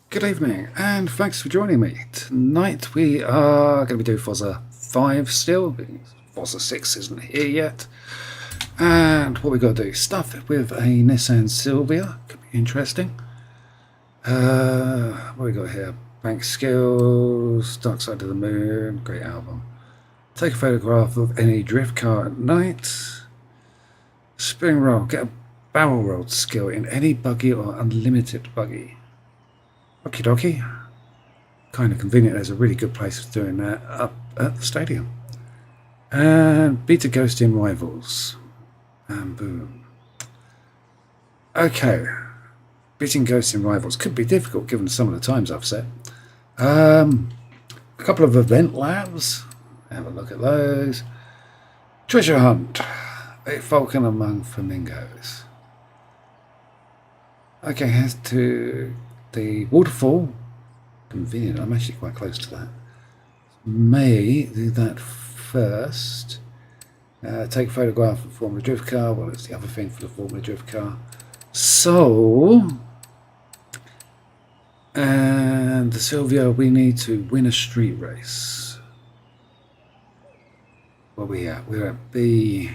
Good evening, and thanks for joining me. Tonight we are going to be doing Forza 5 still. Forza 6 isn't here yet. And what we've got to do, stuff with a Nissan Silvia. Could be interesting. What we got here? Bank Skills, Dark Side of the Moon, great album. Take a photograph of any drift car at night. Spring roll, get a barrel roll skill in any buggy or unlimited buggy. Okie dokie. Kind of convenient. There's a really good place for doing that up at the stadium. And beat a ghost in rivals. And boom. Okay. Beating ghosts in rivals could be difficult given some of the times I've set. A couple of event labs. Have a look at those. Treasure hunt. A falcon among flamingos. Okay, here's to the waterfall. Convenient, I'm actually quite close to that. May do that first. Take a photograph of the Formula Drift car. Well, it's the other thing for the Formula Drift car. So, and the Silvia, we need to win a street race. Where are we at? We're at B.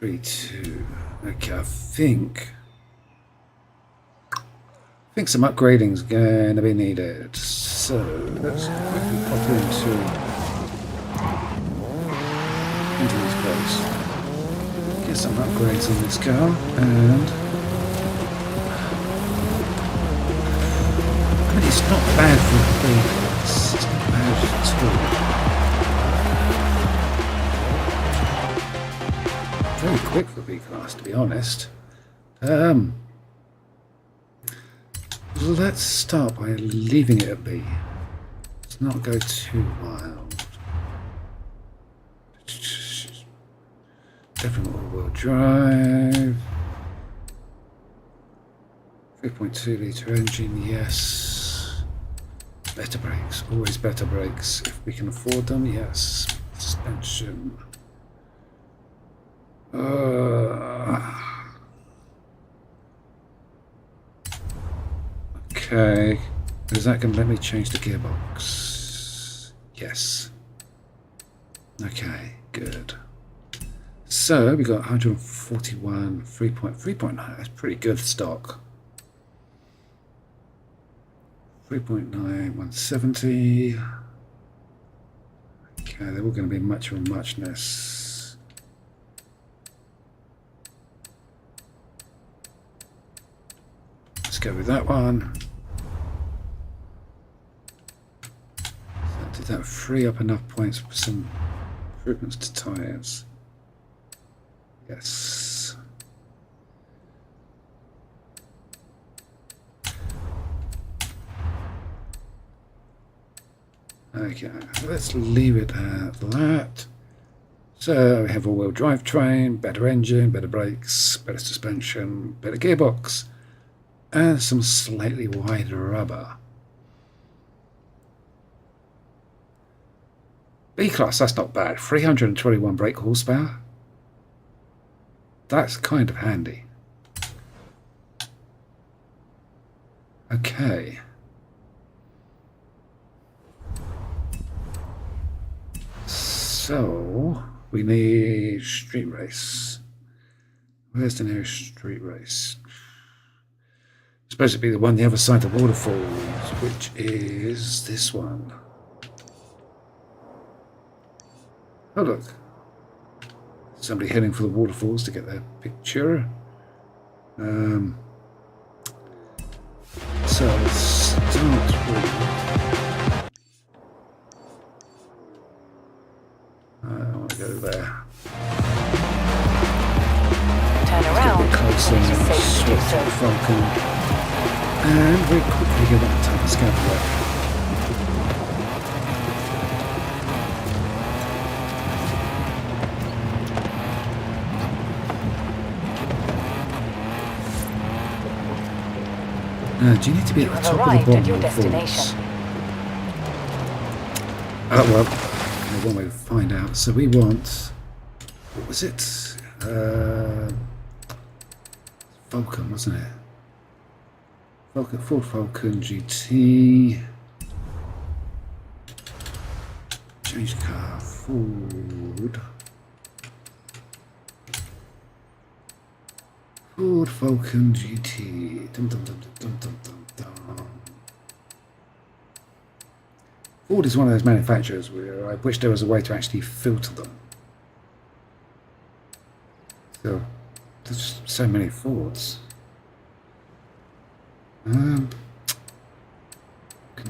3-2. Okay, I think some upgrading is going to be needed. So let's quickly pop into this place. Get some upgrades on this car, and I mean, it's not bad for a B class. It's not bad at all. Very quick for B class, to be honest. Let's start by leaving it at B. Let's not go too wild. Definitely all-wheel drive. 3.2 litre engine, yes. Better brakes, always better brakes. If we can afford them, yes. Suspension. Okay, is that going to let me change the gearbox? Yes. Okay, good. So we got 141, 3.9. That's pretty good stock. 3.9, 170. Okay, they're all going to be much of a muchness. Let's go with that one. Did that free up enough points for some improvements to tyres? Yes. Okay, let's leave it at that. So we have a all-wheel drive train, better engine, better brakes, better suspension, better gearbox, and some slightly wider rubber. B class, that's not bad. 321 brake horsepower. That's kind of handy. Okay. So we need street race. Where's the nearest street race? It's supposed to be the one the other side of the waterfalls, which is this one. Oh look, somebody heading for the waterfalls to get their picture. So let's start with, I want to go there. Turn around. Switch to the Falcon, and very quickly get that type of scout away. Do you need to be at the top of the bottom of the falls? Oh well, there's one way to find out. So we want, what was it? Falcon, wasn't it? Ford Falcon GT. Change car. Ford. Ford Falcon GT. Dum, dum, dum, dum, dum, dum, dum. Ford is one of those manufacturers where I wish there was a way to actually filter them. So, there's so many Fords.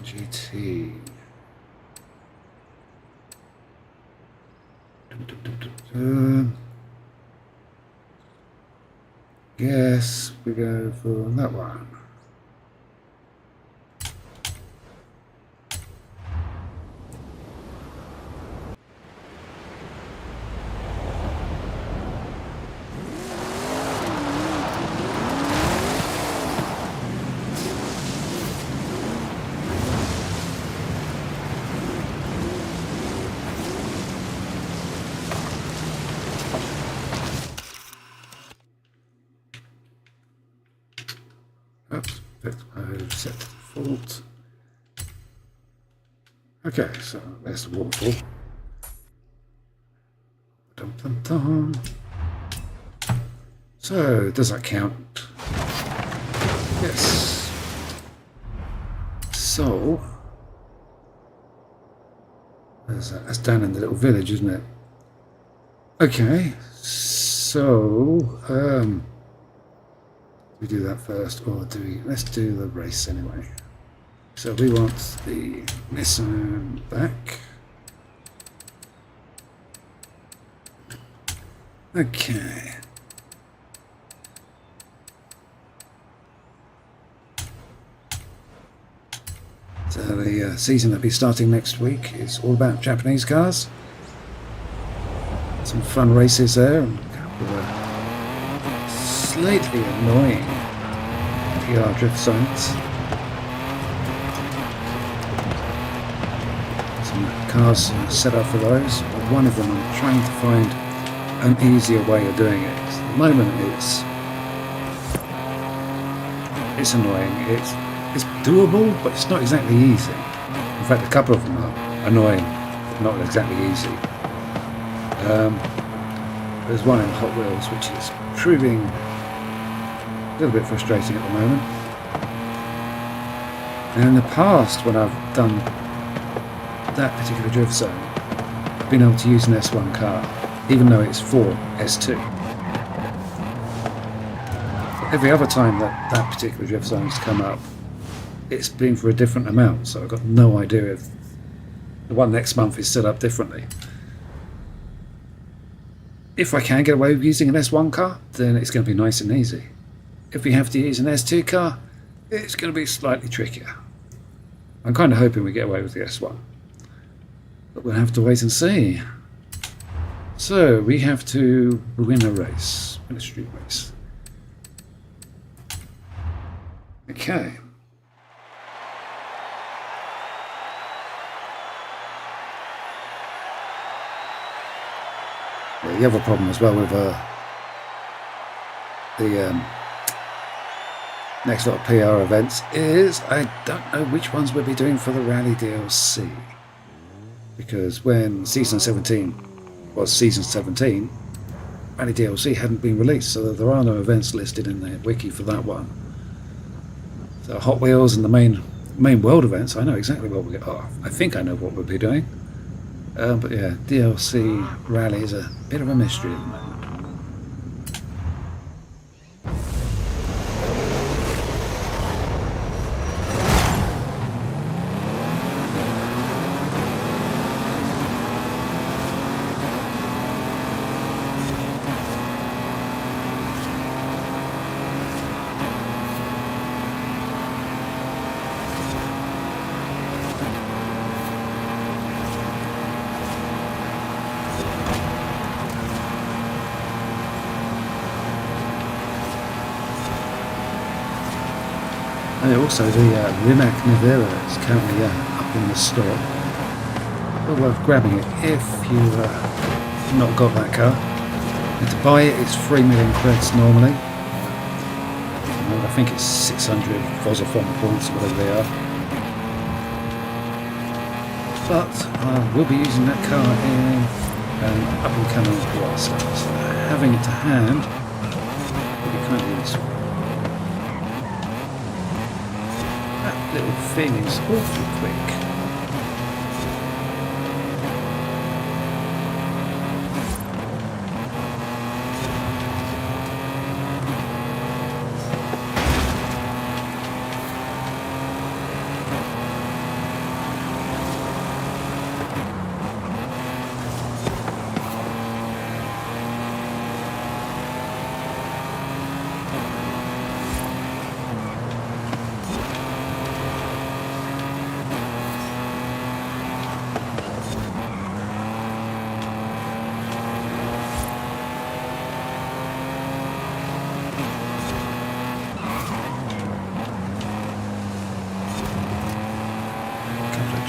GT. Yes, we go for that one. Oops, fixed mode set to default. Okay, so there's the waterfall. Dum, dum, dum. So, does that count? Yes. So, that's down in the little village, isn't it? Okay, so, we do that first, or do we? Let's do the race anyway. So we want the Nissan back. Okay. So the season that'll be starting next week is all about Japanese cars. Some fun races there, and a couple of slightly annoying PR drift zones. Some cars set up for those. One of them I'm trying to find an easier way of doing it. At the moment it's annoying. It's doable, but it's not exactly easy. In fact, a couple of them are annoying, not exactly easy. There's one in Hot Wheels which is proving a little bit frustrating at the moment. And in the past, when I've done that particular drift zone, I've been able to use an S1 car, even though it's for S2. Every other time that particular drift zone's come up, it's been for a different amount, so I've got no idea if the one next month is set up differently. If I can get away with using an S1 car, then it's going to be nice and easy. If we have to use an S2 car, it's going to be slightly trickier. I'm kind of hoping we get away with the S1, but we'll have to wait and see. So we have to win a race, win a street race. Okay. The other problem as well with the next lot of PR events is I don't know which ones we'll be doing for the Rally DLC, because when Season 17 was Season 17, Rally DLC hadn't been released, so there are no events listed in the wiki for that one. So Hot Wheels and the main world events, I know exactly what we'll get. Oh, I think I know what we'll be doing. But yeah, DLC Rally is a bit of a mystery at the moment. And also the Rimac Navera is currently up in the store. Well worth grabbing it if you've not got that car. And to buy it, it's 3 million credits normally. moment. I think it's 600 Forza fun points or whatever they are. But I will be using that car in an up and coming Forza, so having it to hand will be kind of useful. That little thing is awfully quick.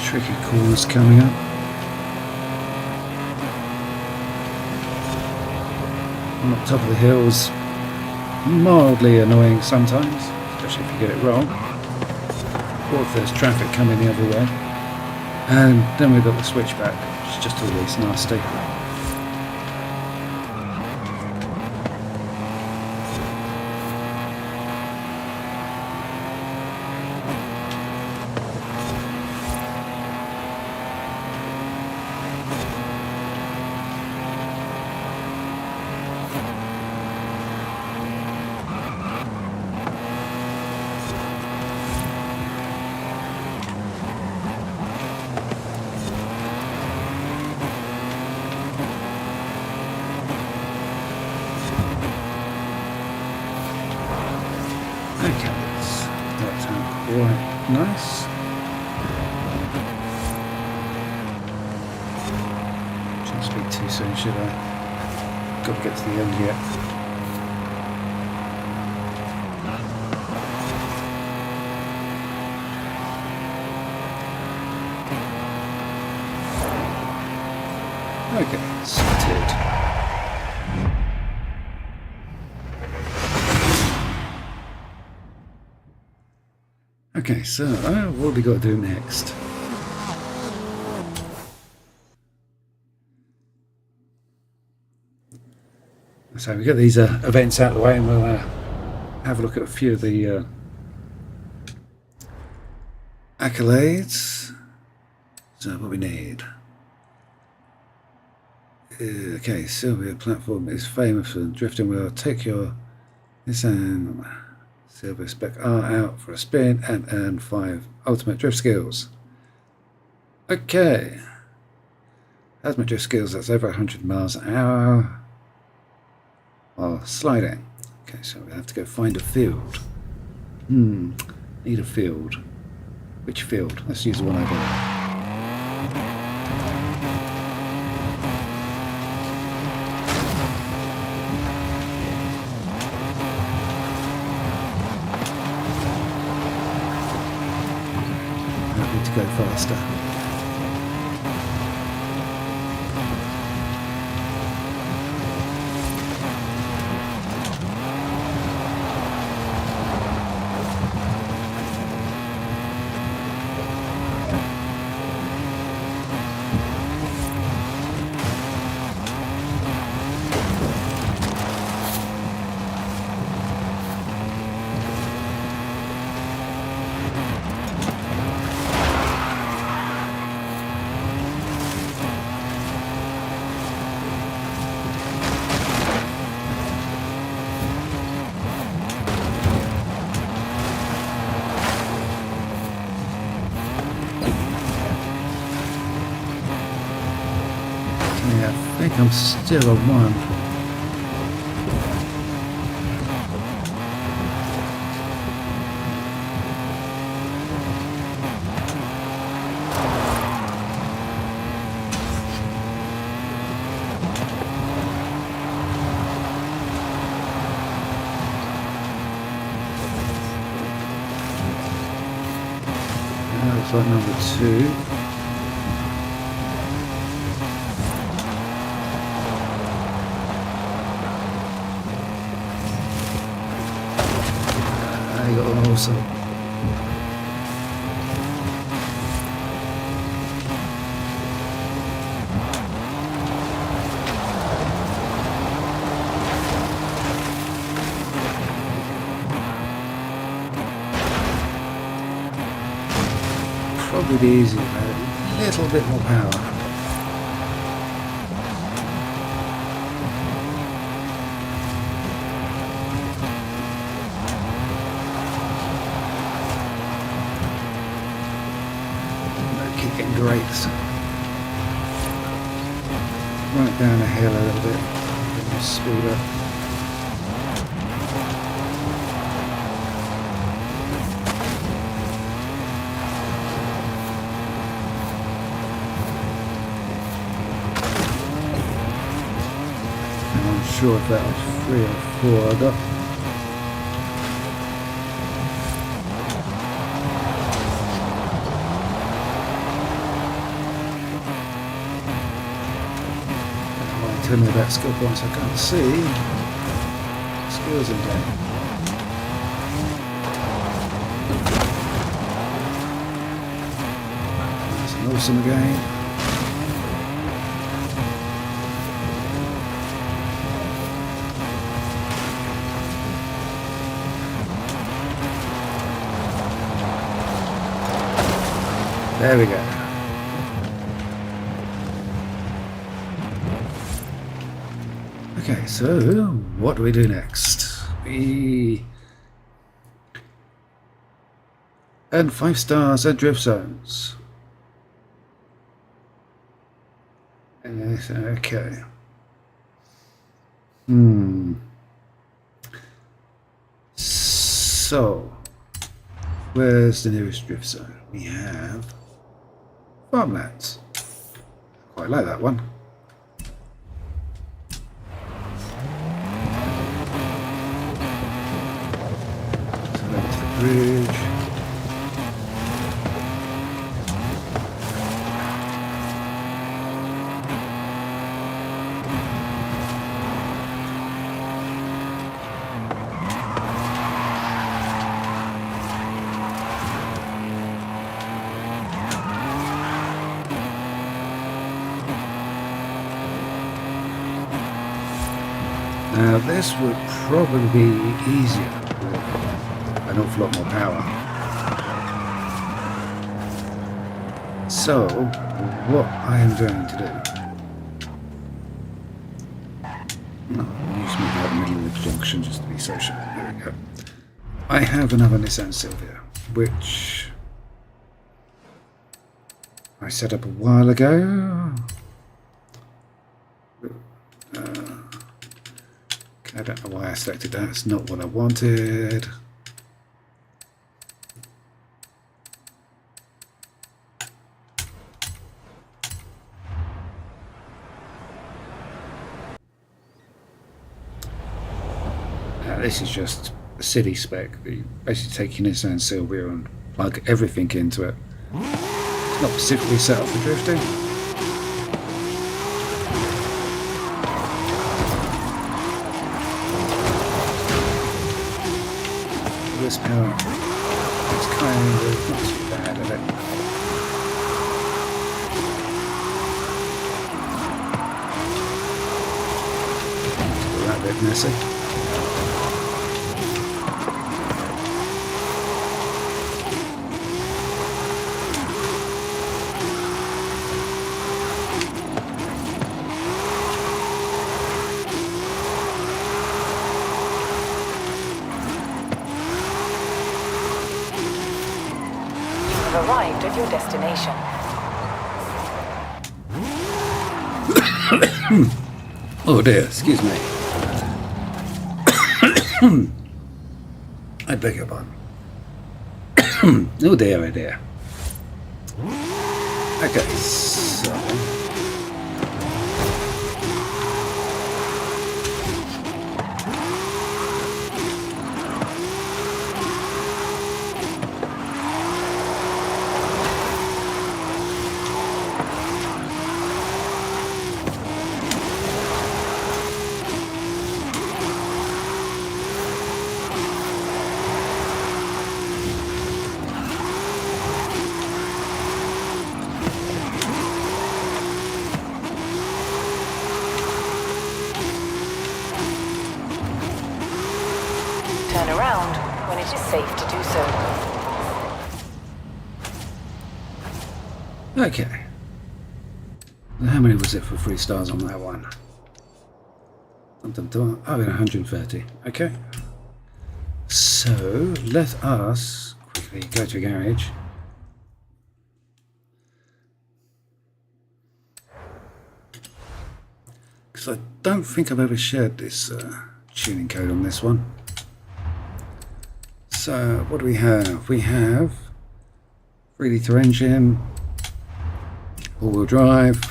Tricky corners coming up. On the top of the hills, mildly annoying sometimes, especially if you get it wrong, or if there's traffic coming the other way. And then we've got the switchback, which is just always nasty. Okay, that's quite nice. Shouldn't speak too soon, should I? Got to get to the end yet. Okay, sorted. Okay, so what have we got to do next? So we get these events out of the way, and we'll have a look at a few of the accolades. So what we need. Okay, Silvia platform is famous for drifting. We'll take your Nissan Silvia Spec R out for a spin and earn 5 ultimate drift skills. Okay. Ultimate drift skills, that's over 100 miles an hour while sliding. Okay, so we have to go find a field. Need a field. Which field? Let's use the one over there. To go faster. I think I'm still a 1. Looks like number 2. little awesome. Probably be easier, a little bit more power. Keep getting brakes. Run it down the hill a little bit, speed up. I'm sure if that was 3 or 4 I got. Tell me about skill points I can't see. Skills in game. That's an awesome again. There we go. Okay, so what do we do next? We earn 5 stars at drift zones. Okay. So, where's the nearest drift zone? We have farmlands. Quite like that one. Bridge. Now this would probably be easier with an awful lot more power. So what I am going to do, use me right in the middle of the junction just to be social. There we go. I have another Nissan Silvia, which I set up a while ago. I don't know why I selected that, it's not what I wanted. Now this is just a city spec. You basically take your Nissan Silvia and plug everything into it. It's not specifically set up for drifting. This power is kind of not too bad at it. It's a bit messy. Arrived at your destination. Oh dear, excuse me. I beg your pardon. Oh dear, oh dear. Okay, so it is safe to do so. Okay. And how many was it for 3 stars on that one? Oh, 130. Okay. So let us quickly go to a garage. Because I don't think I've ever shared this tuning code on this one. So what do we have? We have 3-litre engine, all-wheel drive,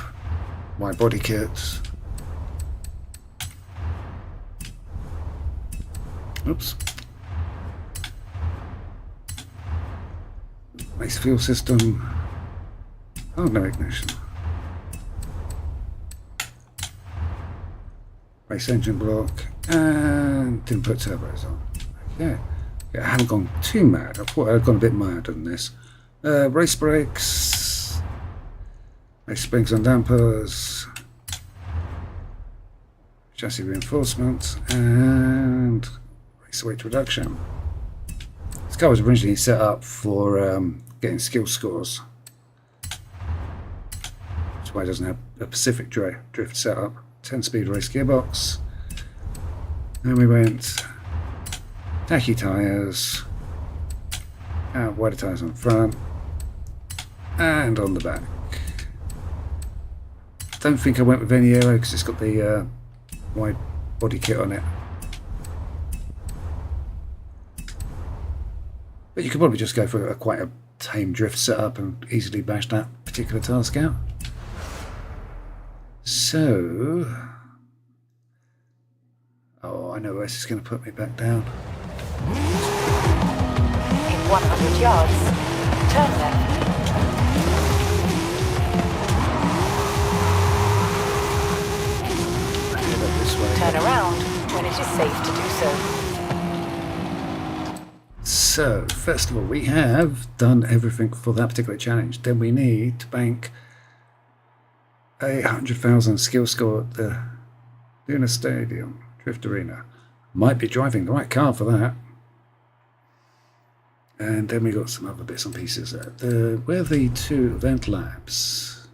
wide body kits. Oops. Race fuel system. Oh, no ignition. Race engine block. And didn't put turbos on. Okay. Yeah, I haven't gone too mad. I thought I'd gone a bit madder than this. Race brakes. Race springs and dampers. Chassis reinforcement. And race weight reduction. This car was originally set up for getting skill scores. That's why it doesn't have a Pacific drift setup. 10-speed race gearbox. And we went tacky tyres. Wider tyres on front. And on the back. Don't think I went with any aero because it's got the wide body kit on it. But you could probably just go for quite a tame drift setup and easily bash that particular task out. So, oh, I know where this is going to put me back down. In 100 yards, turn left. Head up this way. Turn around when it is safe to do so. So, first of all, we have done everything for that particular challenge. Then we need to bank a 100,000 skill score at the Luna Stadium Drift Arena. Might be driving the right car for that. And then we got some other bits and pieces. Where are the 2 event labs?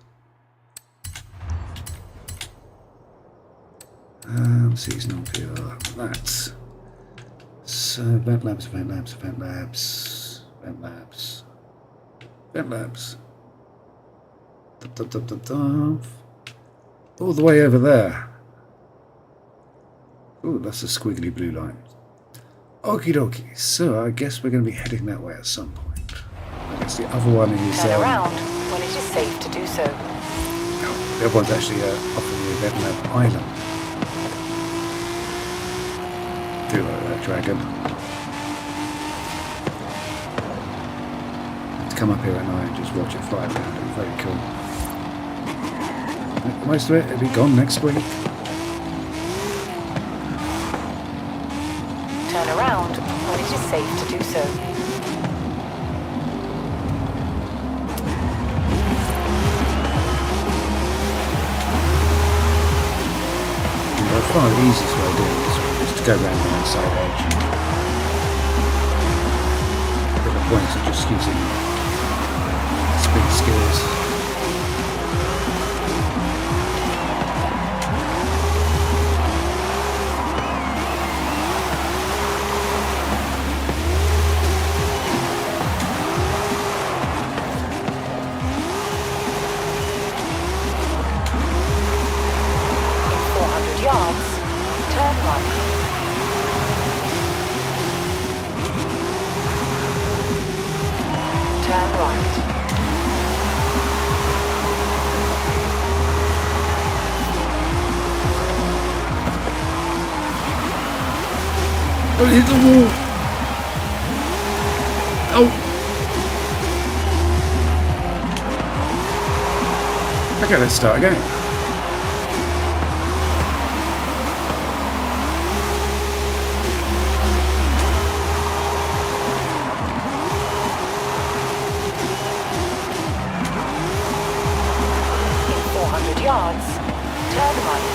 Seasonal PR. That's so event labs, event labs, event labs, event labs, event labs. All the way over there. Oh, that's a squiggly blue line. Okie dokie. So I guess we're going to be heading that way at some point. I guess the other one is. Turn around when it is safe to do so. No, the other one's actually off of the event lab island. Do like that dragon. To come up here at night and just watch it fly around. It's very cool. Most of it will be gone next week. Turn around when it is safe to do so. By far the easiest way of doing this is to go around the outside edge. But the point is just using speed skills. Don't hit the wall. Oh. Okay, let's start again. In 400 yards, turn right.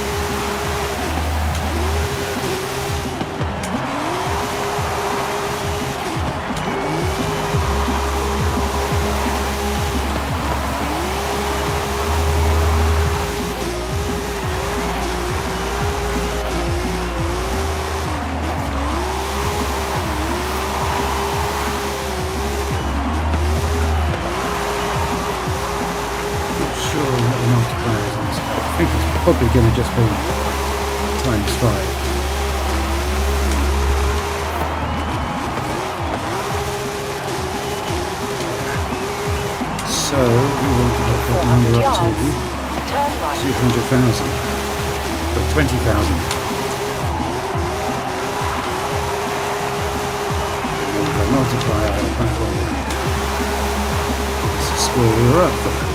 probably going to just be times 5. So we want to get that number up to Turn right. 200,000, but 20,000. The multiplier on the back roll. This is score we were up there.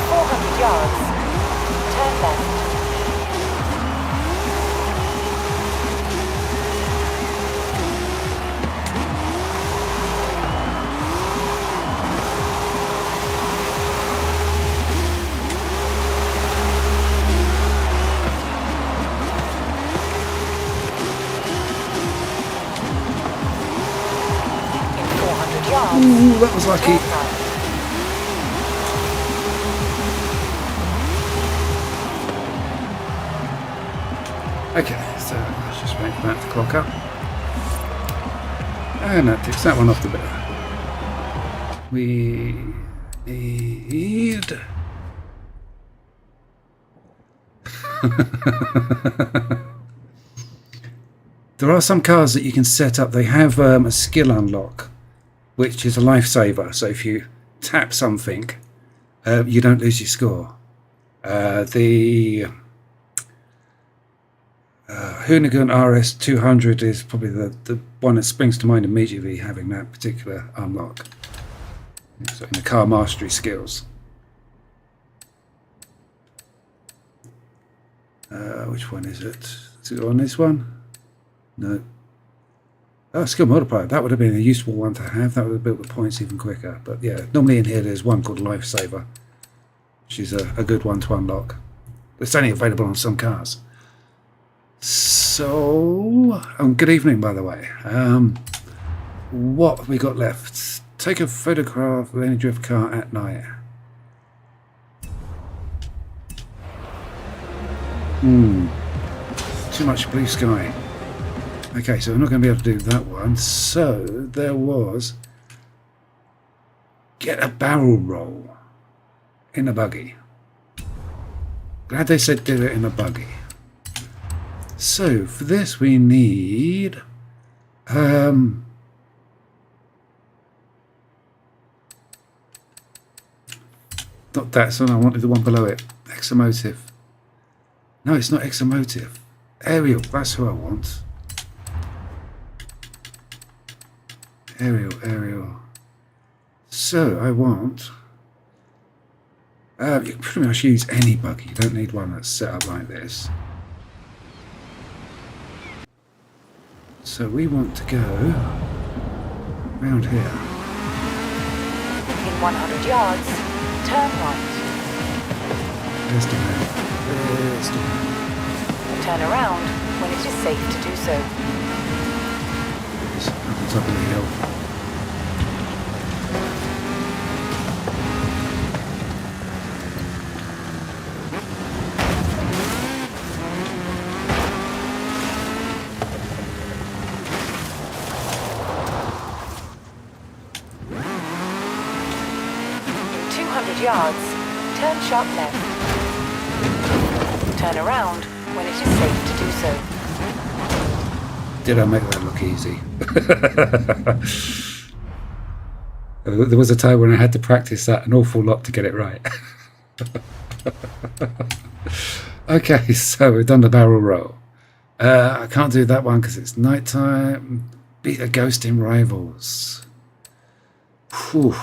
400 yards. Turn left. Ooh, that was lucky. Okay, so let's just wait for that to clock up. And that takes that one off the bill. We need... There are some cars that you can set up. They have a skill unlock, which is a lifesaver. So if you tap something, you don't lose your score. The Hoonigan RS 200 is probably the one that springs to mind immediately, having that particular unlock. So in the car mastery skills. Which one is it? Is it on this one? No. Oh, skill multiplier. That would have been a useful one to have. That would have built the points even quicker. But yeah, normally in here there's one called Lifesaver, which is a good one to unlock. It's only available on some cars. So, good evening, by the way. What have we got left? Take a photograph of any drift car at night. Too much blue sky. Okay, so we're not going to be able to do that one. So there was get a barrel roll in a buggy. Glad they said do it in a buggy. So for this we need not that one. I wanted the one below it. Exomotive. No, it's not Exomotive. Aerial. That's who I want. Aerial. So I want. You can pretty much use any buggy. You don't need one that's set up like this. So we want to go round here. In 100 yards, turn right. There's the man. There's the man. Turn around when it is safe to do so. It's up on top of the hill. Yards, turn sharp left. Turn around when it is safe to do so. Did I make that look easy? There was a time when I had to practice that an awful lot to get it right. Okay, so we've done the barrel roll. I can't do that one because it's night time. Beat the ghosting rivals. Whew.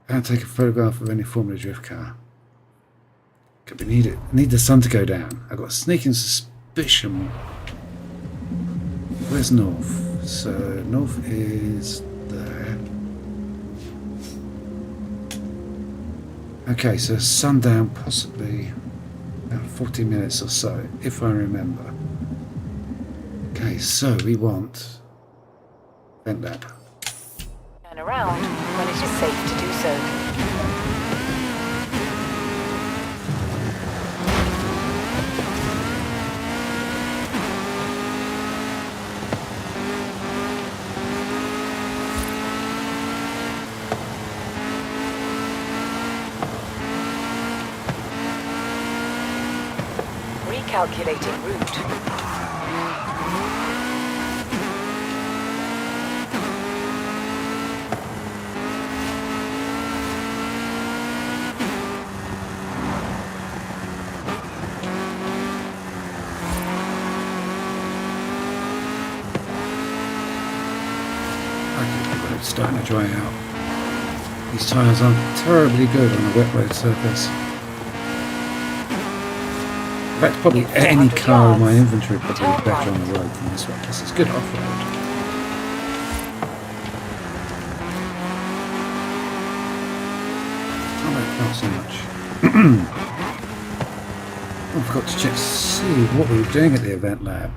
And take a photograph of any Formula Drift car. Could be needed. Need the sun to go down. I've got a sneaking suspicion. Where's north? So north is there. Okay, so sundown possibly about 40 minutes or so, if I remember. Okay, so we want vent lab. Turn around when it is safe to do so. Calculating route. It's starting to dry out. These tyres aren't terribly good on a wet road surface. In fact, probably any car in my inventory probably is better on the road than this one. This is good off-road. Oh, not so much. I forgot to check, see what we were doing at the event lab.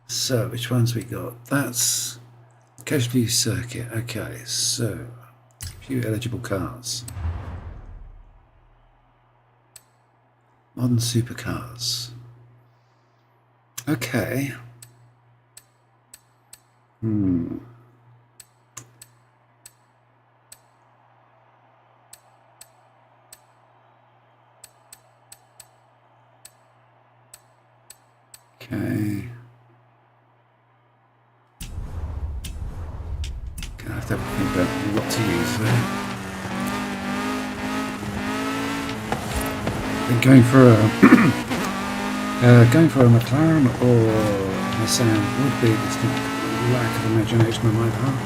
So, which ones we got? That's occasionally circuit. Okay, so a few eligible cars. Modern supercars. Okay. Okay. Gonna have to think about what to use there. Been going for a McLaren or Nissan would be this lack of imagination on my part.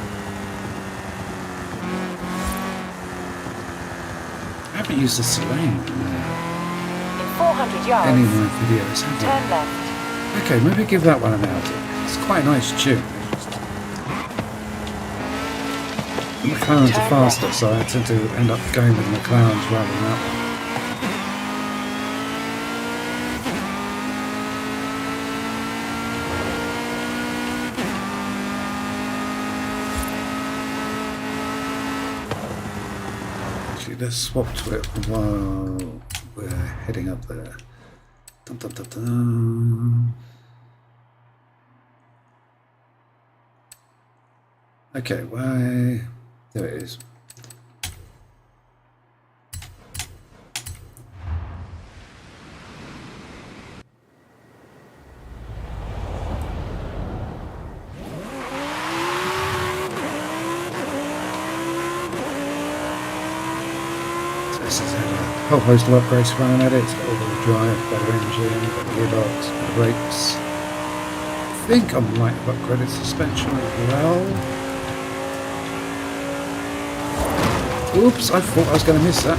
I haven't used the Selene In 400 yards, any of my videos, have turn I? left. Okay, maybe give that one an outing. It's quite a nice tune. The McLarens are faster, so I tend to end up going with McLarens rather than that one. Actually, let's swap to it while we're heading up there. Dun, dun, dun, dun. Okay, why? There it is. So this has had a whole host of upgrades running at it. It's got all-wheel drive, better engine, better gearbox, better brakes. I think I might have upgraded suspension as well. Oops, I thought I was going to miss that.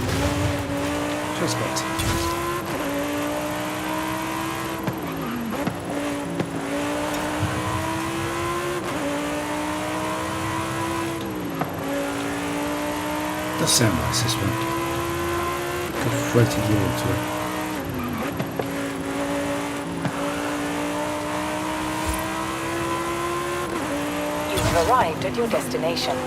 Just got to. Does sound nice, this one. Good floaty yaw to it. You have arrived at your destination.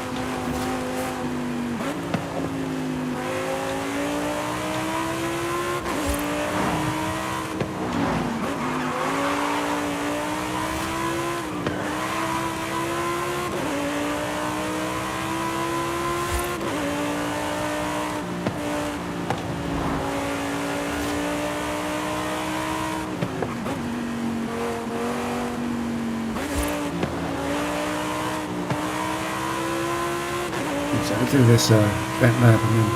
So I'll do this event lab and then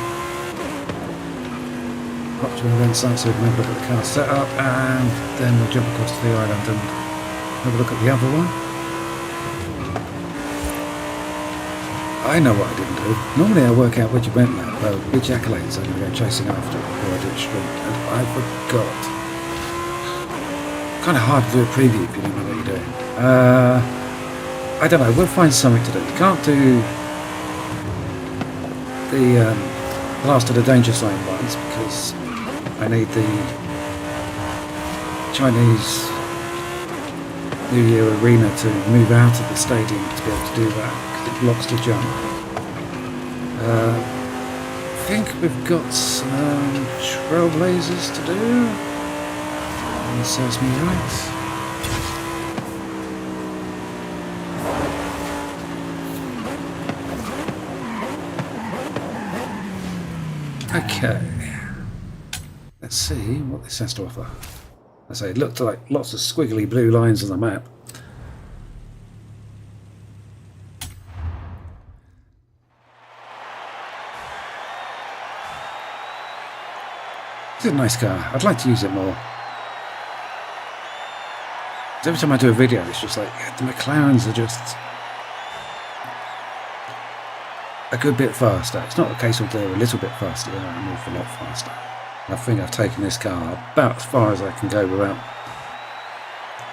hop to an event site so we can have a look at the car setup, and then we'll jump across to the island and have a look at the other one. I know what I didn't do. Normally I work out which event lab, which accolades I'm going to go chasing after before I do a stream, and I forgot. Kind of hard to do a preview if you don't know what you're doing. I don't know, we'll find something to do. You can't do the last of the danger zone ones because I need the Chinese New Year arena to move out of the stadium to be able to do that because it blocks the jump. I think we've got some trailblazers to do. That serves me right. Okay, Let's see what this has to offer. I say it looked like lots of squiggly blue lines on the map. It's a nice car. I'd like to use it more. Every time I do a video, it's just like the McLarens are just a good bit faster. It's not a case of they're a little bit faster, they're an awful lot faster. I think I've taken this car about as far as I can go without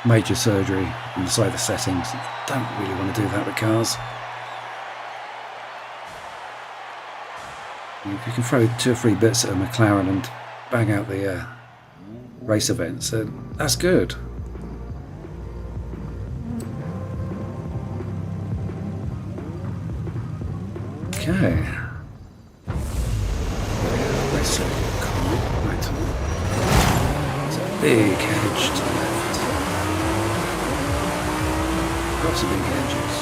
major surgery inside the settings. Don't really want to do that with cars. If you can throw 2 or 3 bits at a McLaren and bang out the race events, then that's good. Okay. Let's see. Right. It's a big hedge to the left. Lots of big hedges.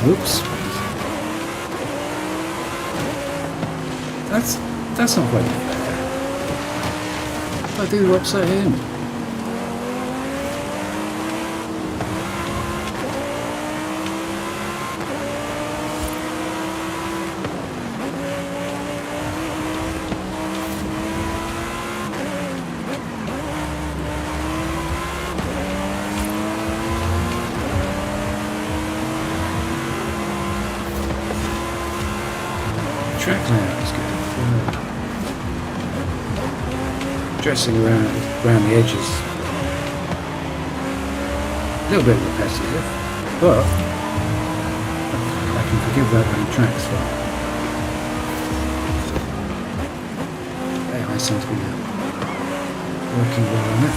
Oops. That's not quite fair. I do upset him. Track layout is good. Dressing around the edges. A little bit repetitive, but I can forgive that when the track's fun. AI seems to be working well on it.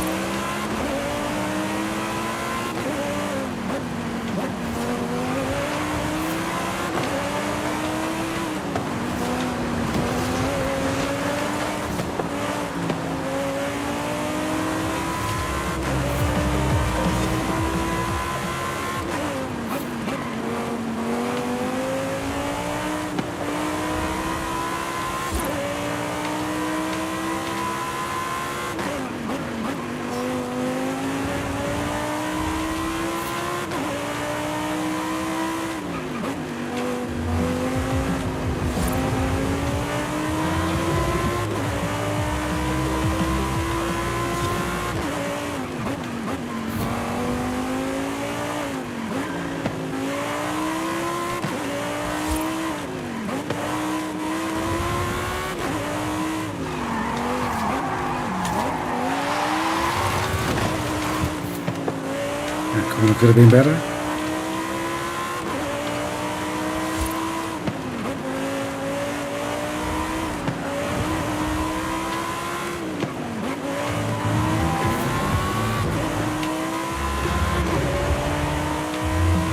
That could have been better.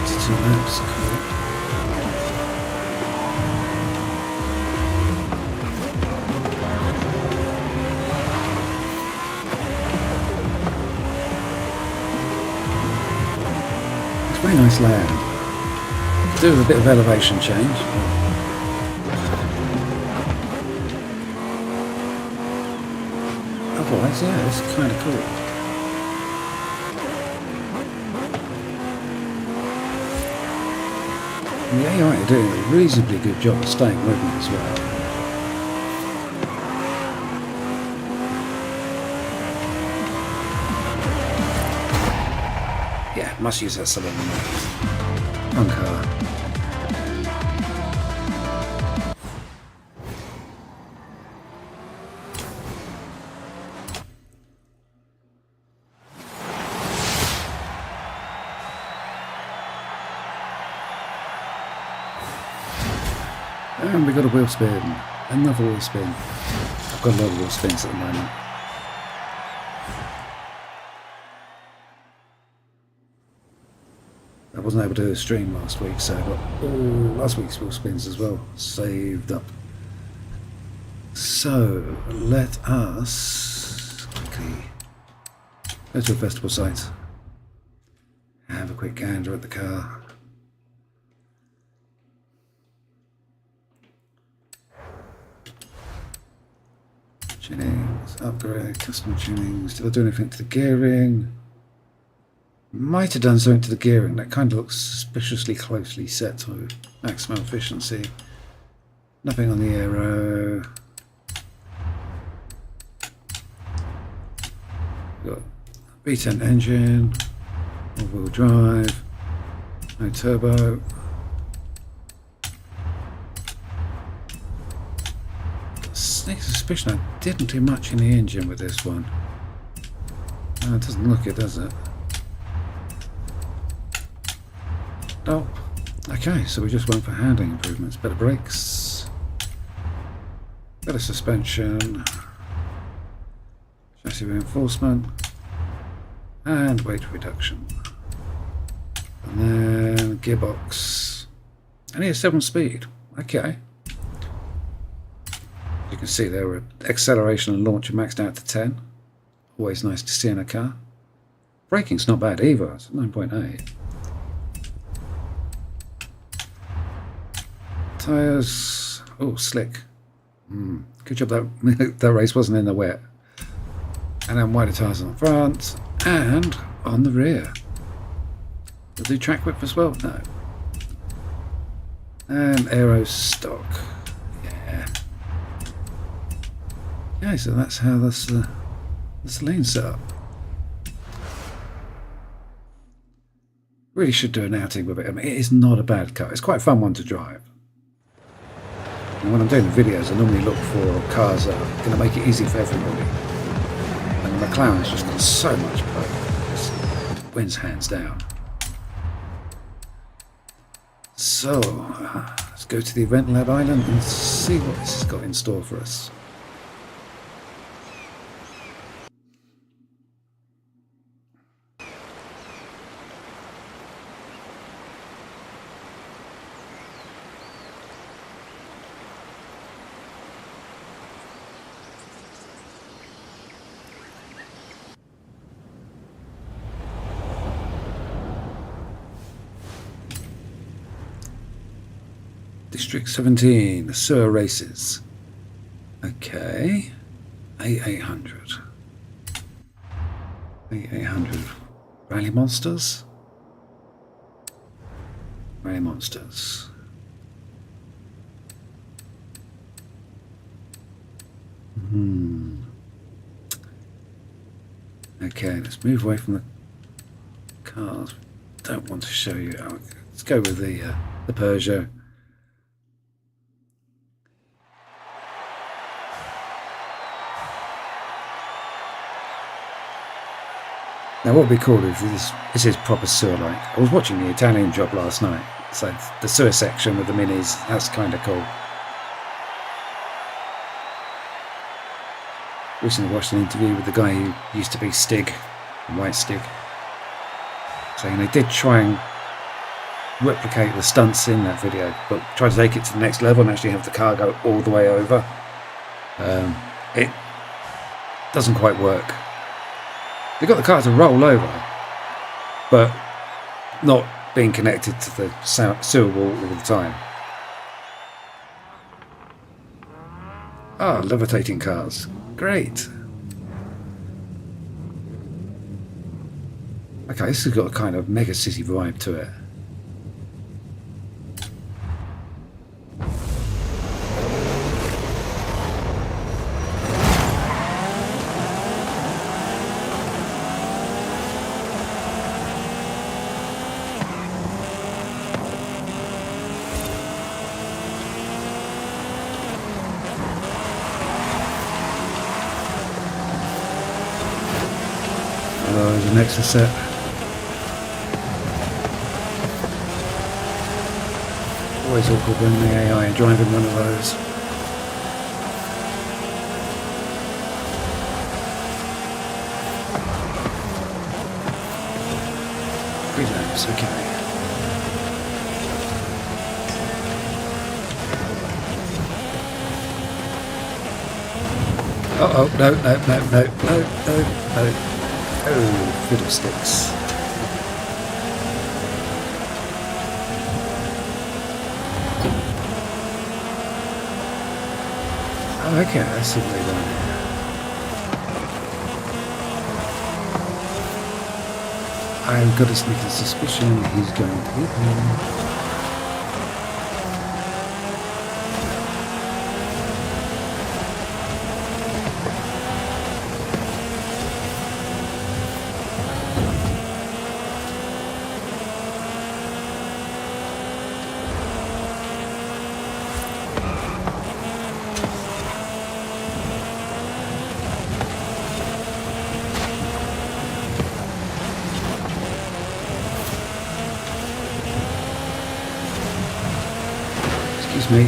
It's 2 laps, cool. Very nice land. Do with a bit of elevation change. Otherwise, yeah, it's kind of cool. And the AI are doing a reasonably good job of staying with me as well. Yeah, must use that cylinder. Fun car. And we got a wheel spin. Another wheel spin. I've got a lot of wheel spins at the moment. I wasn't able to do a stream last week, so I got all last week's wheel spins as well saved up. So let us quickly go to a festival site, have a quick gander at the car. Tunings, upgrade, custom tunings. Did I do anything to the gearing? Might have done something to the gearing. That kind of looks suspiciously closely set to maximum efficiency. Nothing on the aero. Got V10 engine, all-wheel drive, no turbo. Sneaky suspicion I didn't do much in the engine with this one. It doesn't look it, does it? Oh, okay, so we just went for handling improvements. Better brakes, better suspension, chassis reinforcement, and weight reduction. And then gearbox. Only a 7-speed. Okay. You can see there were acceleration and launch are maxed out to 10. Always nice to see in a car. Braking's not bad either. It's 9.8. Tyres. Oh, slick. Good job that that race wasn't in the wet. And then wider tyres on the front and on the rear. Will do track whip as well? No. And aero stock. Yeah. Okay, so that's how this lane set up. Really should do an outing with it. I mean, it is not a bad car. It's quite a fun one to drive. And when I'm doing the videos, I normally look for cars that are going to make it easy for everybody. And the McLaren's just got so much power. It wins hands down. So, let's go to the Event Lab Island and see what this has got in store for us. District 17, the sewer races. Okay. A800. A800. Rally Monsters? Rally Monsters. Okay, let's move away from the cars. Don't want to show you. Let's go with the Peugeot. Now what would be cool if this is proper sewer-like. I was watching the Italian job last night, so the sewer section with the minis, that's kind of cool. Recently watched an interview with the guy who used to be Stig, White Stig, saying they did try and replicate the stunts in that video, but try to take it to the next level and actually have the car go all the way over. It doesn't quite work. They got the car to roll over, but not being connected to the sewer wall all the time. Ah, levitating cars. Great. Okay, this has got a kind of mega city vibe to it. There's an extra set. Always awkward when the AI are driving one of those. Oh, no, no, no, no, no, no, no. Oh, fiddlesticks. Oh, okay, I see what they're doing here. I've got a sneaking suspicion he's going to hit me. Excuse me.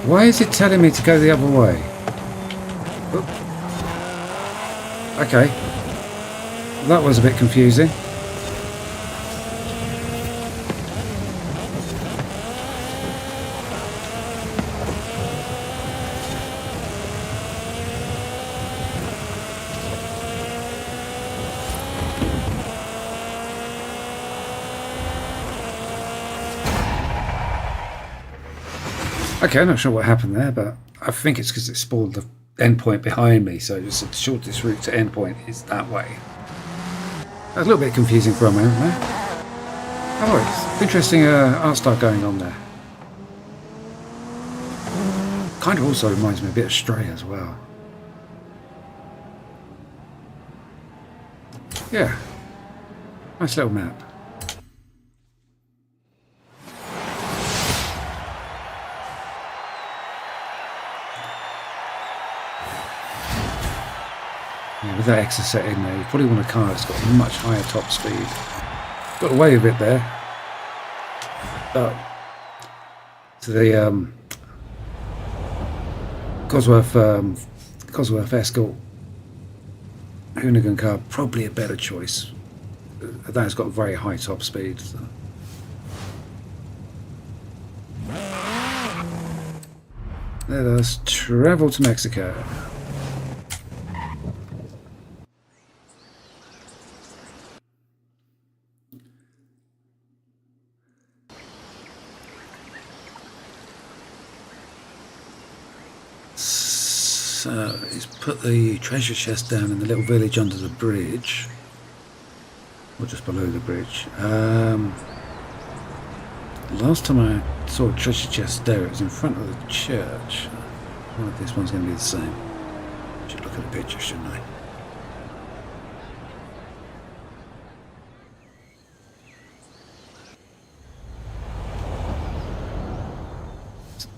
Why is it telling me to go the other way? Oop. Okay. That was a bit confusing. Okay, I'm not sure what happened there, but I think it's because it spawned the endpoint behind me, so just the shortest route to endpoint is that way. That was a little bit confusing for a moment there. Oh, it's interesting art style going on there. Kind of also reminds me a bit of Stray as well. Yeah, nice little map. Yeah, with that extra set in there, you probably want a car that's got a much higher top speed. Got away with it there. But to the Cosworth Escort Hoonigan car, probably a better choice. That's got a very high top speed. So. Let us travel to Mexico. So he's put the treasure chest down in the little village under the bridge, or just below the bridge. Last time I saw a treasure chest there, it was in front of the church. I wonder if this one's going to be the same. Should look at the picture, shouldn't I?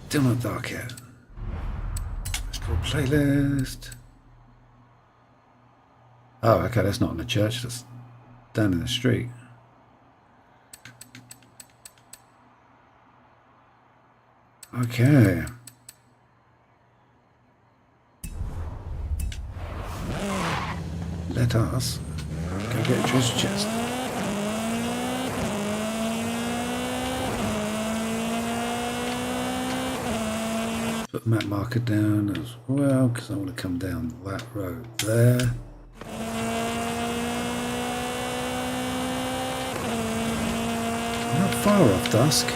Still not dark yet. Playlist. Oh, okay, that's not in the church, that's down in the street. Okay. Let us go get a treasure chest. Put the map marker down as well, because I want to come down that road there. I'm not far off dusk.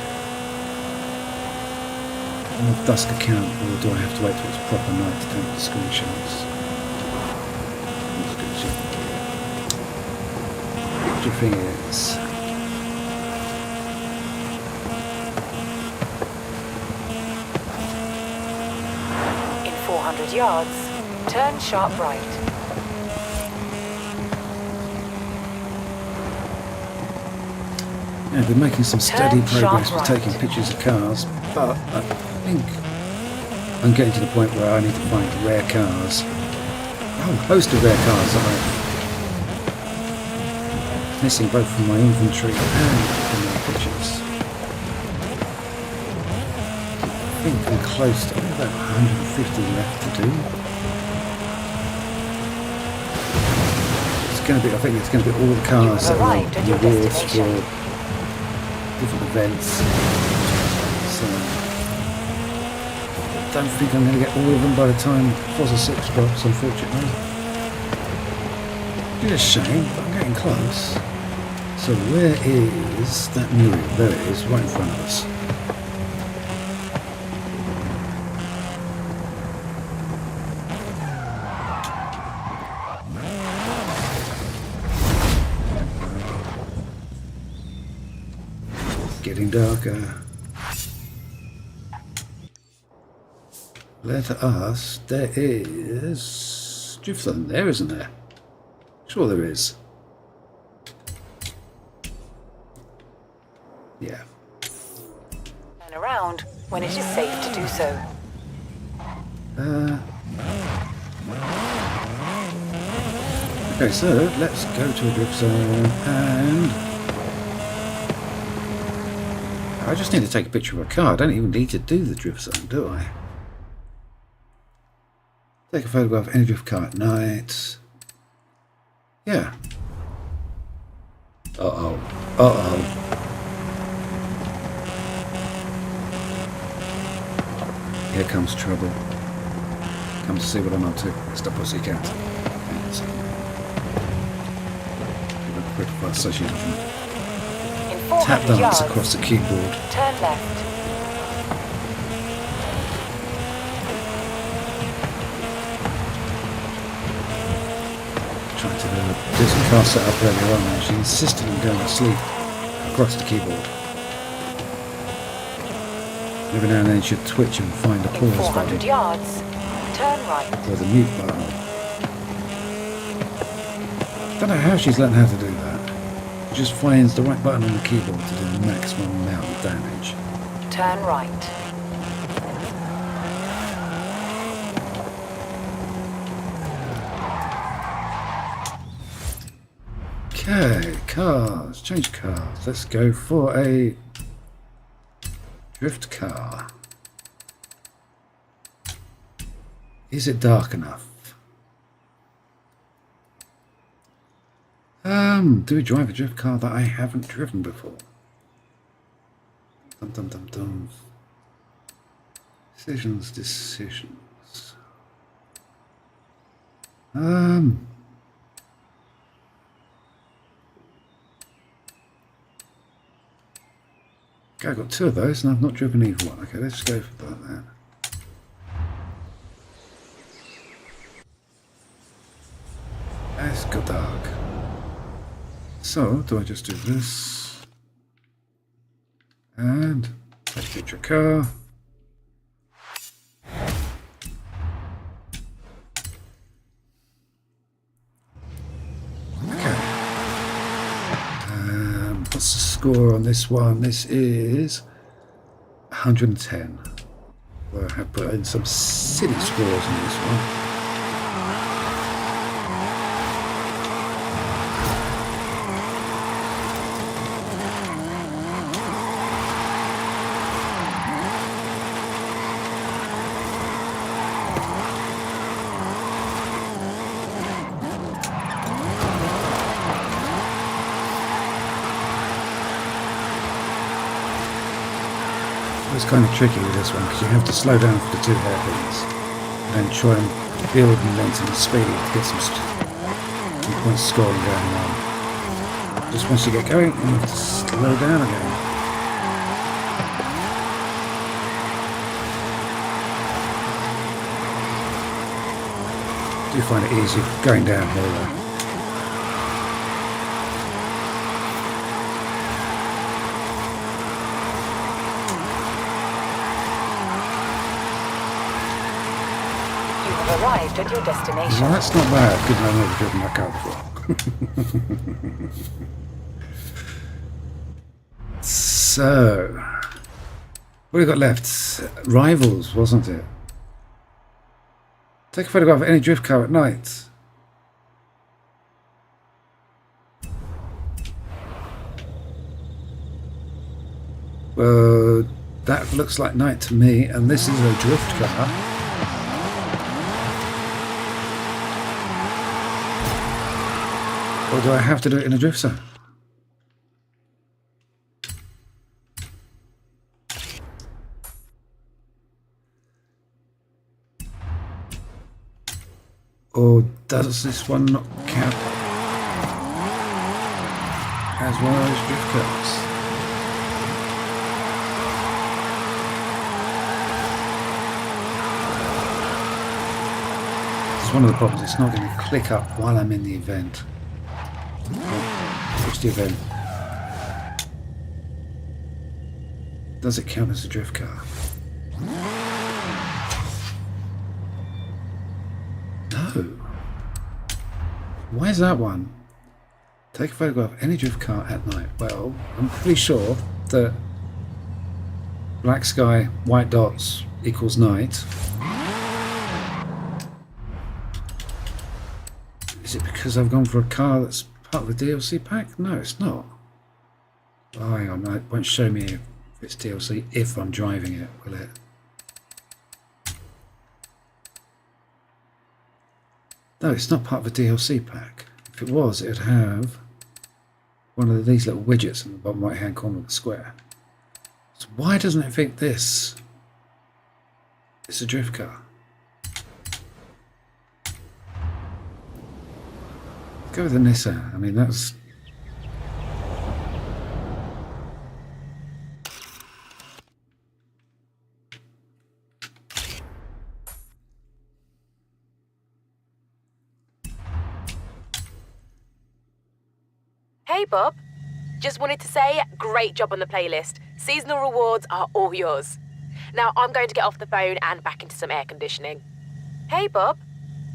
I'm off dusk account, or do I have to wait till it's proper night to take the screenshots? Picture thing is. In 400 yards, turn sharp right. Yeah, they're making some steady Turn progress sharp with right. taking pictures of cars, but I think I'm getting to the point where I need to find rare cars. A whole host of rare cars that I'm missing both from my inventory and from my pictures. I think I'm close to about 150 left to do. It's going to be, I think it's going to be all the cars that are rewards for different events. So I don't think I'm going to get all of them by the time Forza 6 drops, unfortunately. It's a shame, but I'm getting close. So where is that mural? There it is, right in front of us. Getting darker. Let us. There is drift zone there, isn't there? Sure there is. Yeah. Turn around when it is safe to do so. Okay, so let's go to a drift zone and I just need to take a picture of a car. I don't even need to do the drift zone, do I? Take a photograph of any drift car at night. Yeah. Uh-oh. Uh-oh. Here comes trouble. Come to see what I'm up to. Stop pussycat. Quick fast association. Tap dance across the keyboard. Turn left. Trying to do some car setup earlier on and she insisted on going to sleep across the keyboard. Every now and then she'd twitch and find a pause button. 400 yards. Turn right. Or the mute button. Don't know how she's learned how to do that. She just finds the right button on the keyboard to do the maximum amount of damage. Turn right. Okay, cars. Change cars. Let's go for a drift car. Is it dark enough? Do we drive a drift car that I haven't driven before? Dum dum dum dum. Decisions. Okay, I've got two of those and I've not driven either one. Okay, let's go for that. Let's go dark. So, do I just do this? And take a picture of car. Okay. What's the score on this one? This is 110. Well, I have put in some silly scores on this one. It's kind of tricky with this one because you have to slow down for the two hairpins and try and build momentum and speed to get some points scoring going on. Just once you get going, you have to slow down again. I do find it easy going downhill though. Arrived at your destination. Well, that's not bad, because I've never driven that car before. So, what have we got left? Rivals, wasn't it? Take a photograph of any drift car at night. Well, that looks like night to me, and this is a drift car. Or do I have to do it in a drift zone? Or does this one not count as one of those drift cars? It's one of the problems, it's not going to click up while I'm in the event. What's the event? Does it count as a drift car? No. Why is that one? Take a photograph of any drift car at night. Well, I'm pretty sure that black sky, white dots equals night. Is it because I've gone for a car that's part of the DLC pack? No, it's not. Oh, hang on, it won't show me if it's DLC if I'm driving it, will it? No, it's not part of the DLC pack. If it was, it would have one of these little widgets in the bottom right hand corner of the square. So why doesn't it think this? It's a drift car. Go with the Nissan. I mean, that's... Hey Bob, just wanted to say great job on the playlist. Seasonal rewards are all yours. Now I'm going to get off the phone and back into some air conditioning. Hey Bob,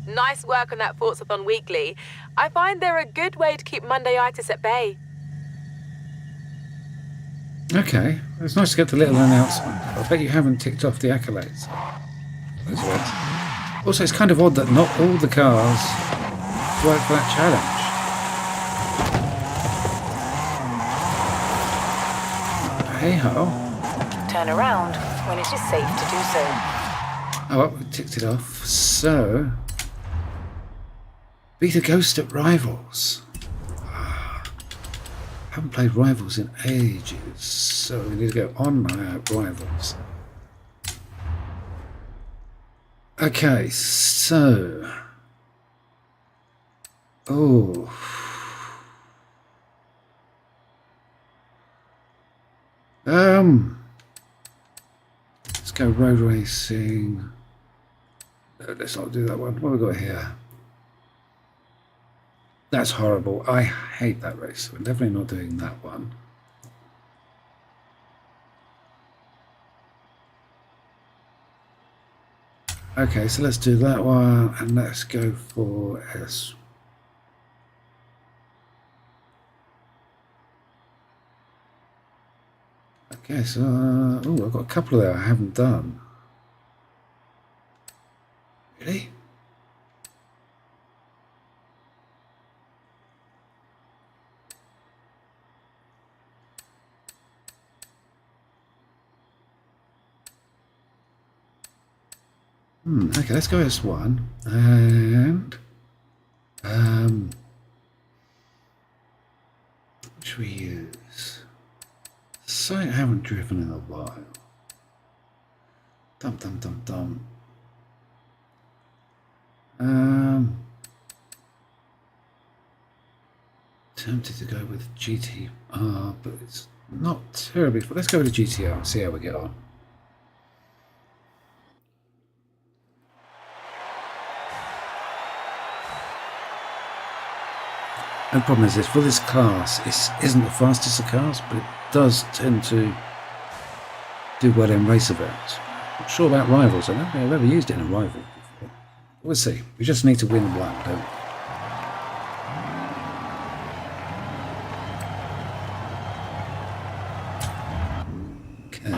nice work on that Forza-thon weekly. I find they're a good way to keep Mondayitis at bay. Okay, it's nice to get the little announcement. I bet you haven't ticked off the accolades. Those words. Also, it's kind of odd that not all the cars work for that challenge. Hey ho. Turn around when it is safe to do so. Oh, well, we ticked it off. So, beat a ghost at Rivals. Haven't played Rivals in ages, so we need to go on Rivals. Okay, so... Oh... Let's go road racing. No, let's not do that one. What have we got here? That's horrible. I hate that race. We're definitely not doing that one. Okay, so let's do that one, and let's go for S. Okay, so oh, I've got a couple there I haven't done. Really? Okay, let's go S1 and what should we use? Site I haven't driven in a while. Dum dum dum dum. Tempted to go with GTR, but it's not terribly. Let's go with the GTR and see how we get on. The problem is this, for this class, it isn't the fastest of cars, but it does tend to do well in race events. Not sure about Rivals, I don't think I've ever used it in a rival before. We'll see, we just need to win one, don't we? Okay.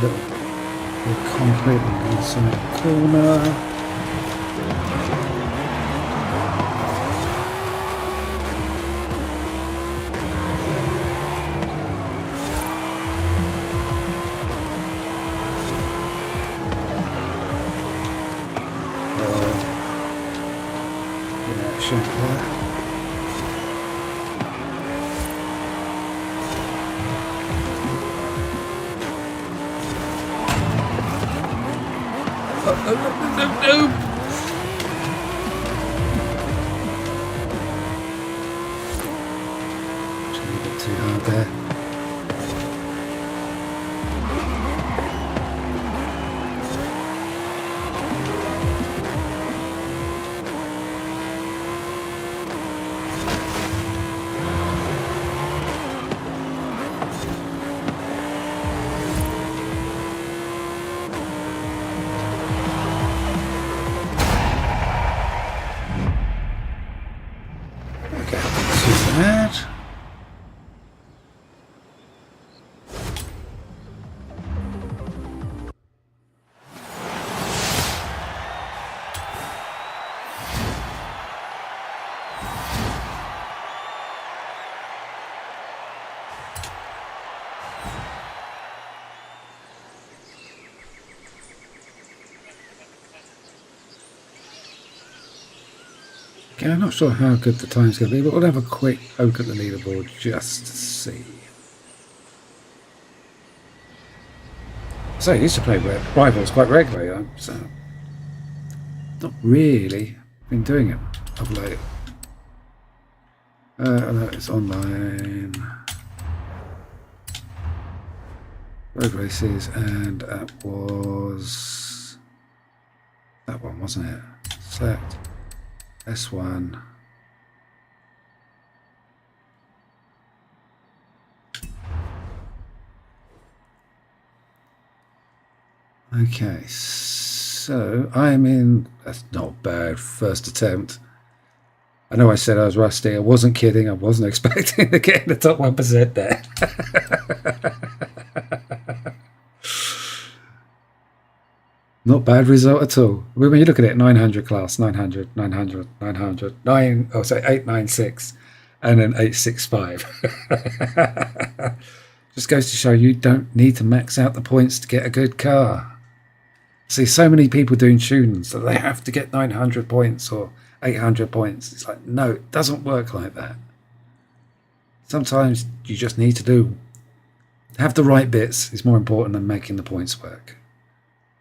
little bit of concrete on the inside corner. No. Actually, a bit too hard there. That. Okay, I'm not sure how good the time's going to be, but we'll have a quick poke at the leaderboard just to see. So I used to play Rivals quite regularly, so not really been doing it of late. No, it's online. Road races, and that was that one, wasn't it? Select S1. Okay, so I am in. That's not bad. First attempt. I know I said I was rusty. I wasn't kidding. I wasn't expecting to get in the top 1% there. Not bad result at all. When you look at it, 900 class, 900, 900, 900, 896, and then 865. Just goes to show you don't need to max out the points to get a good car. See so many people doing tunings that they have to get 900 points or 800 points. It's like, no, it doesn't work like that. Sometimes you just need to have the right bits is more important than making the points work.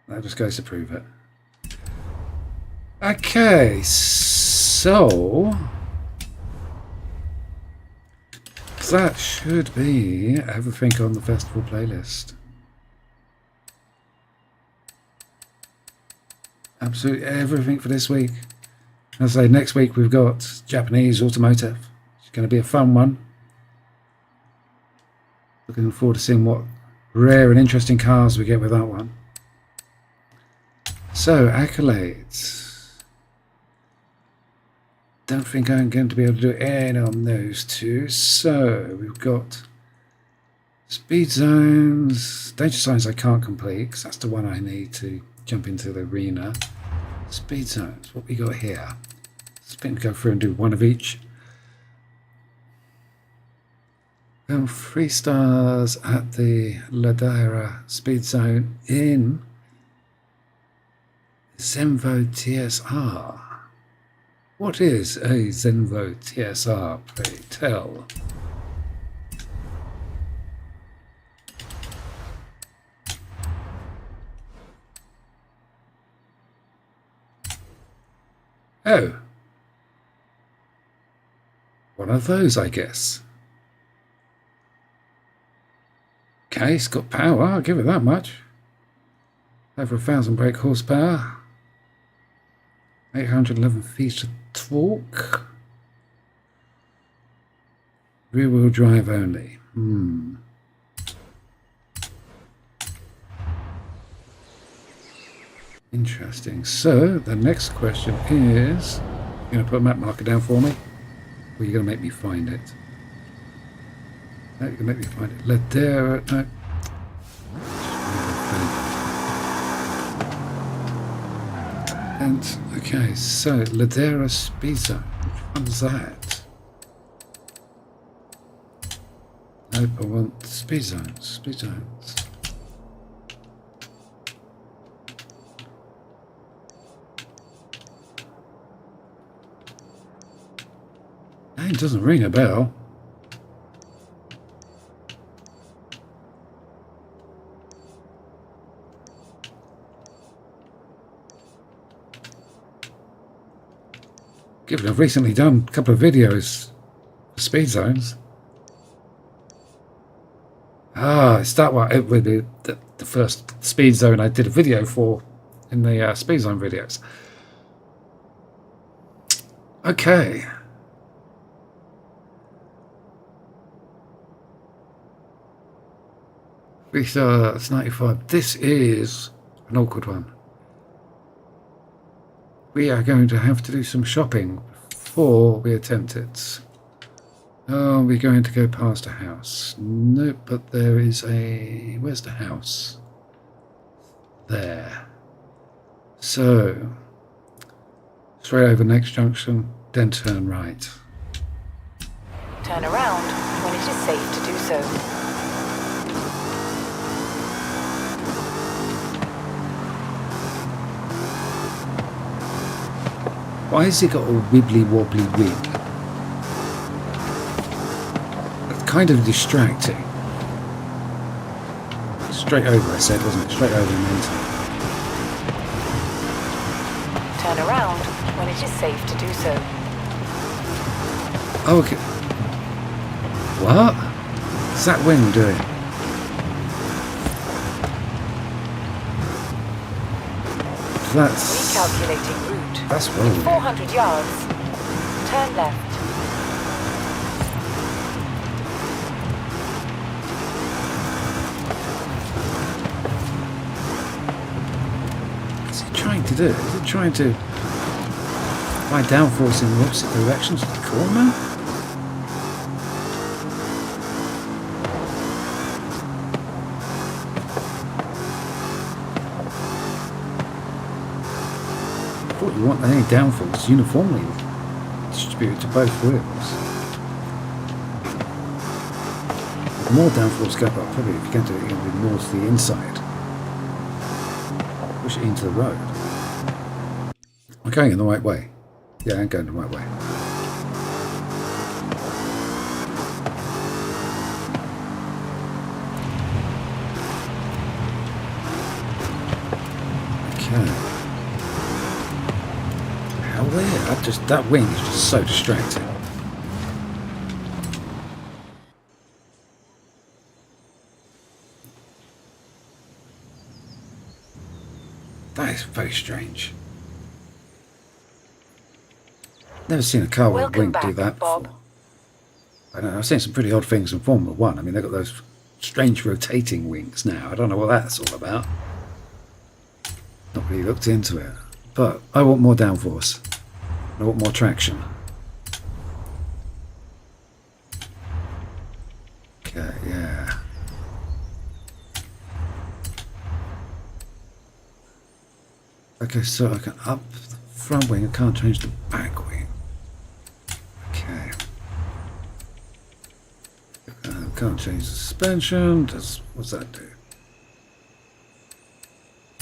That just goes to prove it. Okay, so that should be everything on the festival playlist. Absolutely everything for this week. As I say, next week we've got Japanese automotive. It's going to be a fun one. Looking forward to seeing what rare and interesting cars we get with that one. So, accolades. Don't think I'm going to be able to do any on those two. So, we've got speed zones. Danger signs I can't complete because that's the one I need to jump into the arena. Speed zones, what we got here? Spin, go through and do one of each. 3 stars at the Ladera speed zone in Zenvo TSR. What is a Zenvo TSR, pray tell? Oh. One of those, I guess. Okay, it's got power, I'll give it that much. Over 1,000 brake horsepower. 811 feet of torque. Rear wheel drive only. Interesting. So the next question is, you're going to put a map marker down for me? Or are you going to make me find it? No, you're going to make me find it. Ladera, no. And okay, so Ladera speed zone. What's that? Nope, I want speed zones. Speed zones. Name doesn't ring a bell. Given I've recently done a couple of videos for speed zones. Ah, it's that one. It would be the first speed zone I did a video for in the speed zone videos. Okay. It's 95. This is an awkward one. We are going to have to do some shopping before we attempt it. Are we going to go past a house? Nope, but there is a... Where's the house? There. So, straight over next junction, then turn right. Turn around when it is safe to do so. Why has it got a wibbly wobbly wing? That's kind of distracting. Straight over, I said, wasn't it? Straight over and into. Turn around when it is safe to do so. Oh, okay. What? What's that wing doing? That's... Recalculating route. That's wrong. 400 yards. Turn left. What's he trying to do? Is he trying to apply downforce in the opposite direction to the corner? I thought you want any downforce uniformly distributed to both wheels. The more downforce go up, probably if you're going to do it, you're going to be more to the inside. Push it into the road. I'm going in the right way. Yeah, I'm going the right way. Okay. How weird. That wing is just so distracting. That is very strange. Never seen a car with a wing do that before. I don't know, I've seen some pretty odd things in Formula 1. I mean, they've got those strange rotating wings now. I don't know what that's all about. Not really looked into it. But I want more downforce. I want more traction. Okay, yeah. Okay, so I can up the front wing. I can't change the back wing. Okay. Can't change the suspension. What's that do?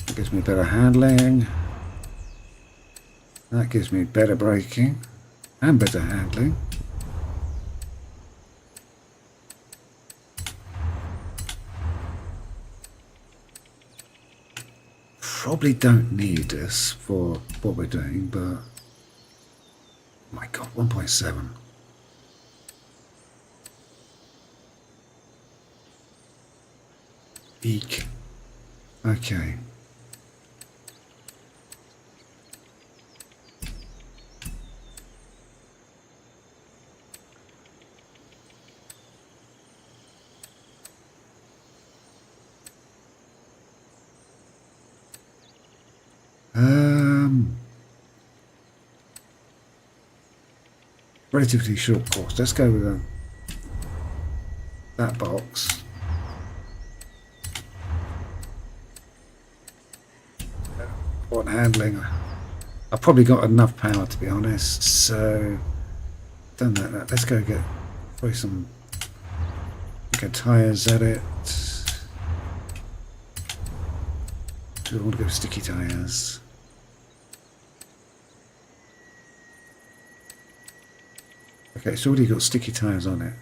That gives me better handling. That gives me better braking and better handling. Probably don't need this for what we're doing, but oh my god, 1.7. Eek. Okay. Relatively short course. Let's go with that box. What handling? I've probably got enough power to be honest, so done that. Let's go throw some tyres at it. Do I want to go sticky tyres? Okay, it's already got sticky tyres on it.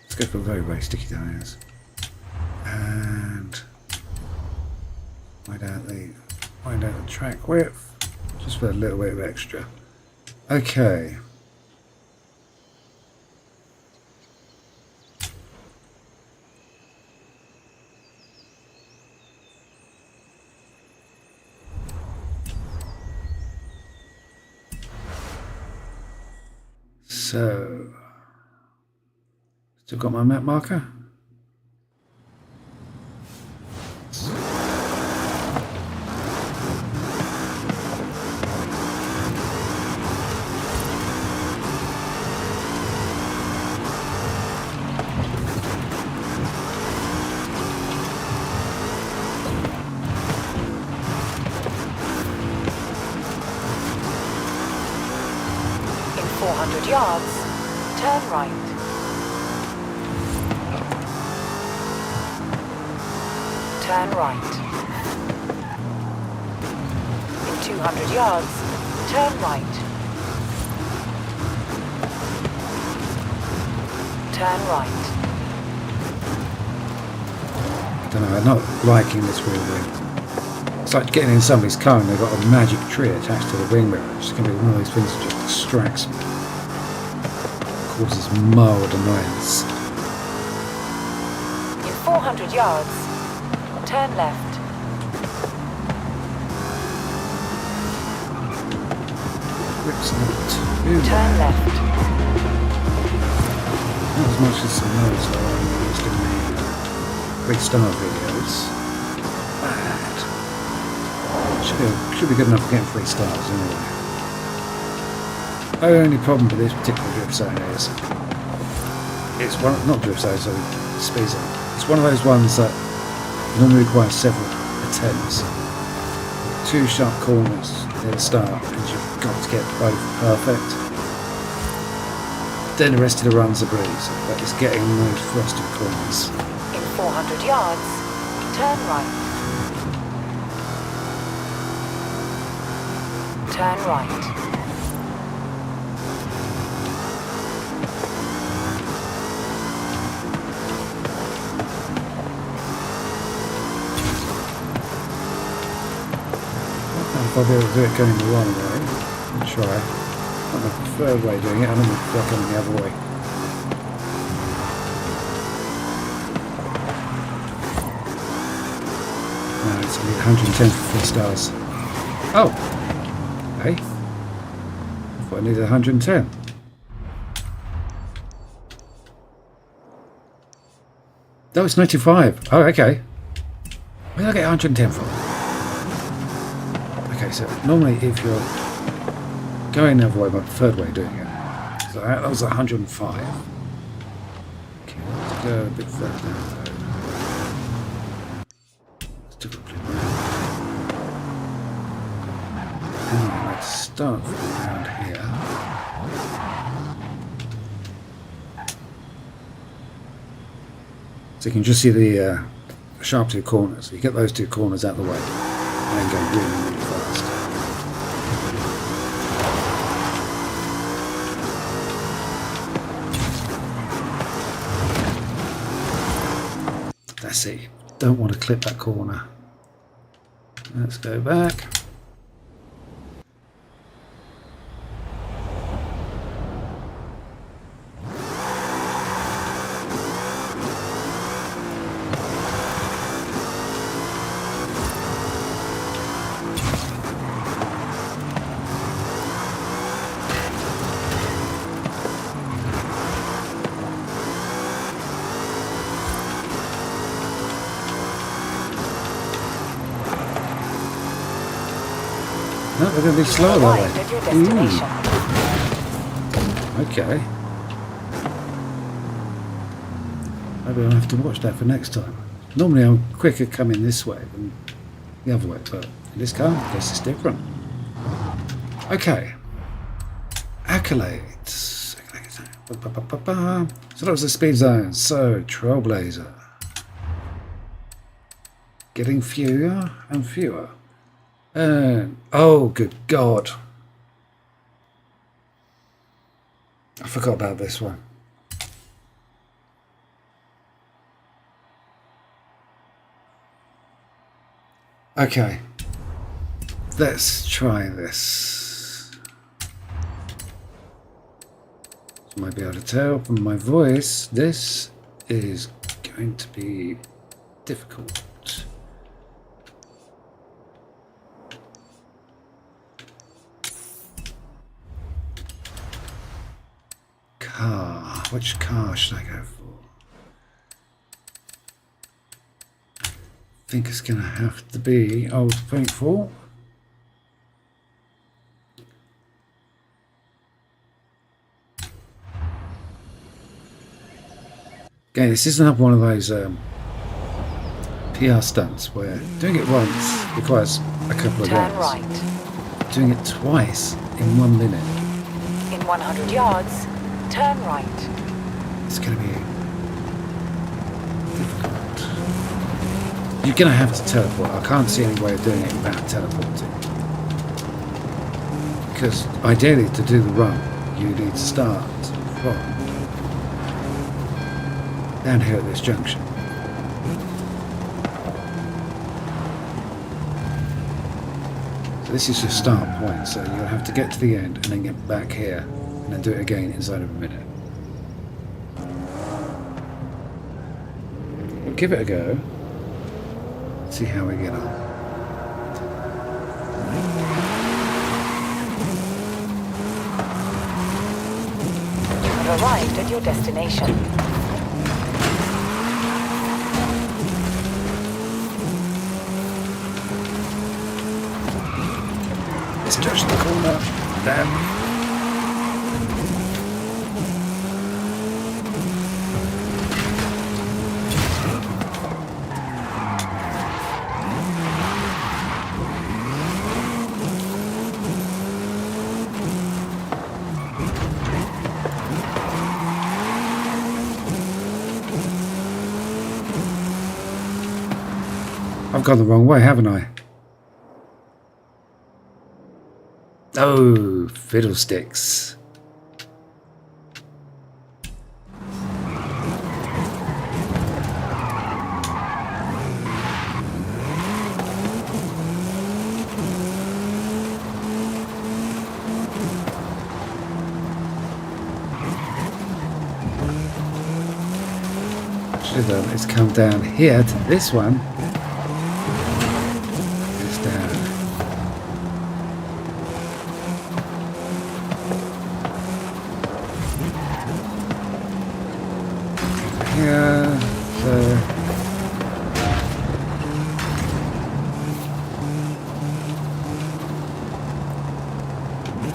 Let's go for very, very sticky tyres. And find out the track width. Just for a little bit of extra. Okay. So, still got my map marker. In 400 yards, turn right. Turn right. In 200 yards, turn right. Turn right. I don't know, I'm not liking this wheel wheel. It's like getting in somebody's car and they've got a magic tree attached to the wing mirror. It's going to be one of those things that just distracts me. Causes mild annoyance. In 400 yards, turn left. Grips not too Turn left. Not as much as some others that I'm used in the Big Star videos. Bad. Should be good enough for getting 3 stars anyway. The only problem with this particular drift zone is it's one, not drift zone, sorry, speed zone. It's one of those ones that normally requires several attempts. 2 sharp corners near the start, and you've got to get both perfect. Then the rest of the run's a breeze, but it's getting those frosted corners. In 400 yards, turn right. Turn right. If I'll be able to do it going the wrong way, I'll try. Not the preferred way of doing it, I don't prefer coming the other way. No, it's only 110 for 3 stars. Oh! Hey? I thought I needed 110. No, it's 95. Oh, okay. Where did I get 110 from? Okay, so normally if you're going the other way, my preferred way of doing it. So that was 105. Okay, let's go a bit further down the road. Still got plenty of room. Anyway, let's start from around here. So you can just see the sharp 2 corners. You get those 2 corners out of the way and then go really, really fast. That's it. Don't want to clip that corner. Let's go back. No, they're going to be slower that Arrived at your destination. Okay. Maybe I'll have to watch that for next time. Normally I'm quicker coming this way than the other way, but in this car, I guess it's different. Okay. Accolades. So that was the speed zone. So, Trailblazer. Getting fewer and fewer. And, oh, good God. I forgot about this one. Okay. Let's try this. You might be able to tell from my voice, this is going to be difficult. Car. Which car should I go for? I think it's going to have to be old Paintful. Again, this is another one of those PR stunts where doing it once requires a couple of Turn days. right. Doing it twice in 1 minute, In 100 yards, turn right. it's going to be difficult. You're going to have to teleport. I can't see any way of doing it without teleporting. Because ideally, to do the run, you need to start from down here at this junction. So this is your start point, so you'll have to get to the end and then get back here and then do it again inside of a minute. We'll give it a go. See how we get on. You have arrived at your destination. Let's touch the corner. Damn. I've gone the wrong way, haven't I? Oh, fiddlesticks. Should have done is come down here to this one. It's down. Yeah, so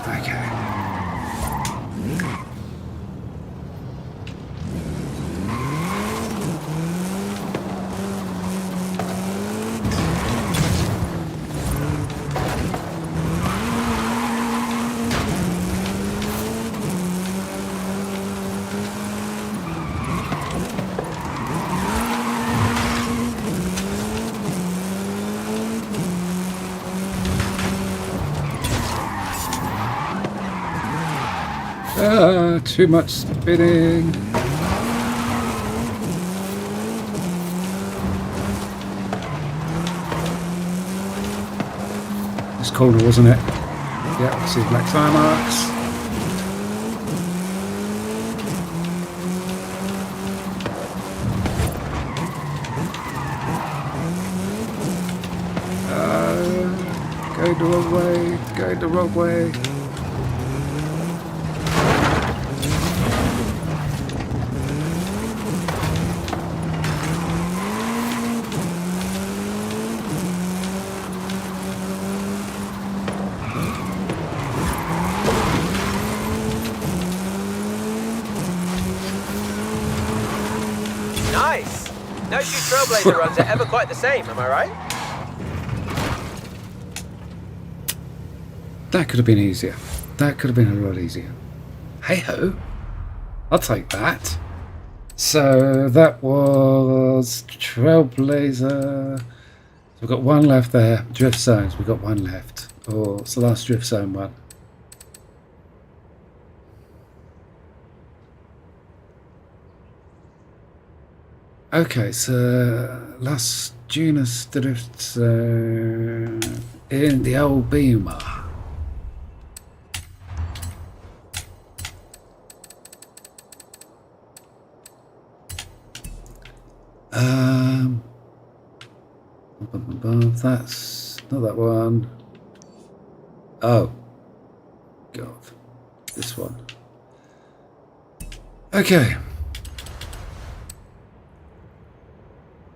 okay. Too much spinning. This corner, wasn't it? Yeah, see black tire marks. Going the wrong way, going the wrong way. Nice! No two Trailblazer runs are ever quite the same, am I right? That could have been easier. That could have been a lot easier. Hey ho, I'll take that. So that was Trailblazer. So we've got one left there. Drift zones, we've got one left. Oh, it's the last drift zone one. Okay, so last Junus drift zone in the old Beamer. That's not that one. Oh, God, this one. Okay.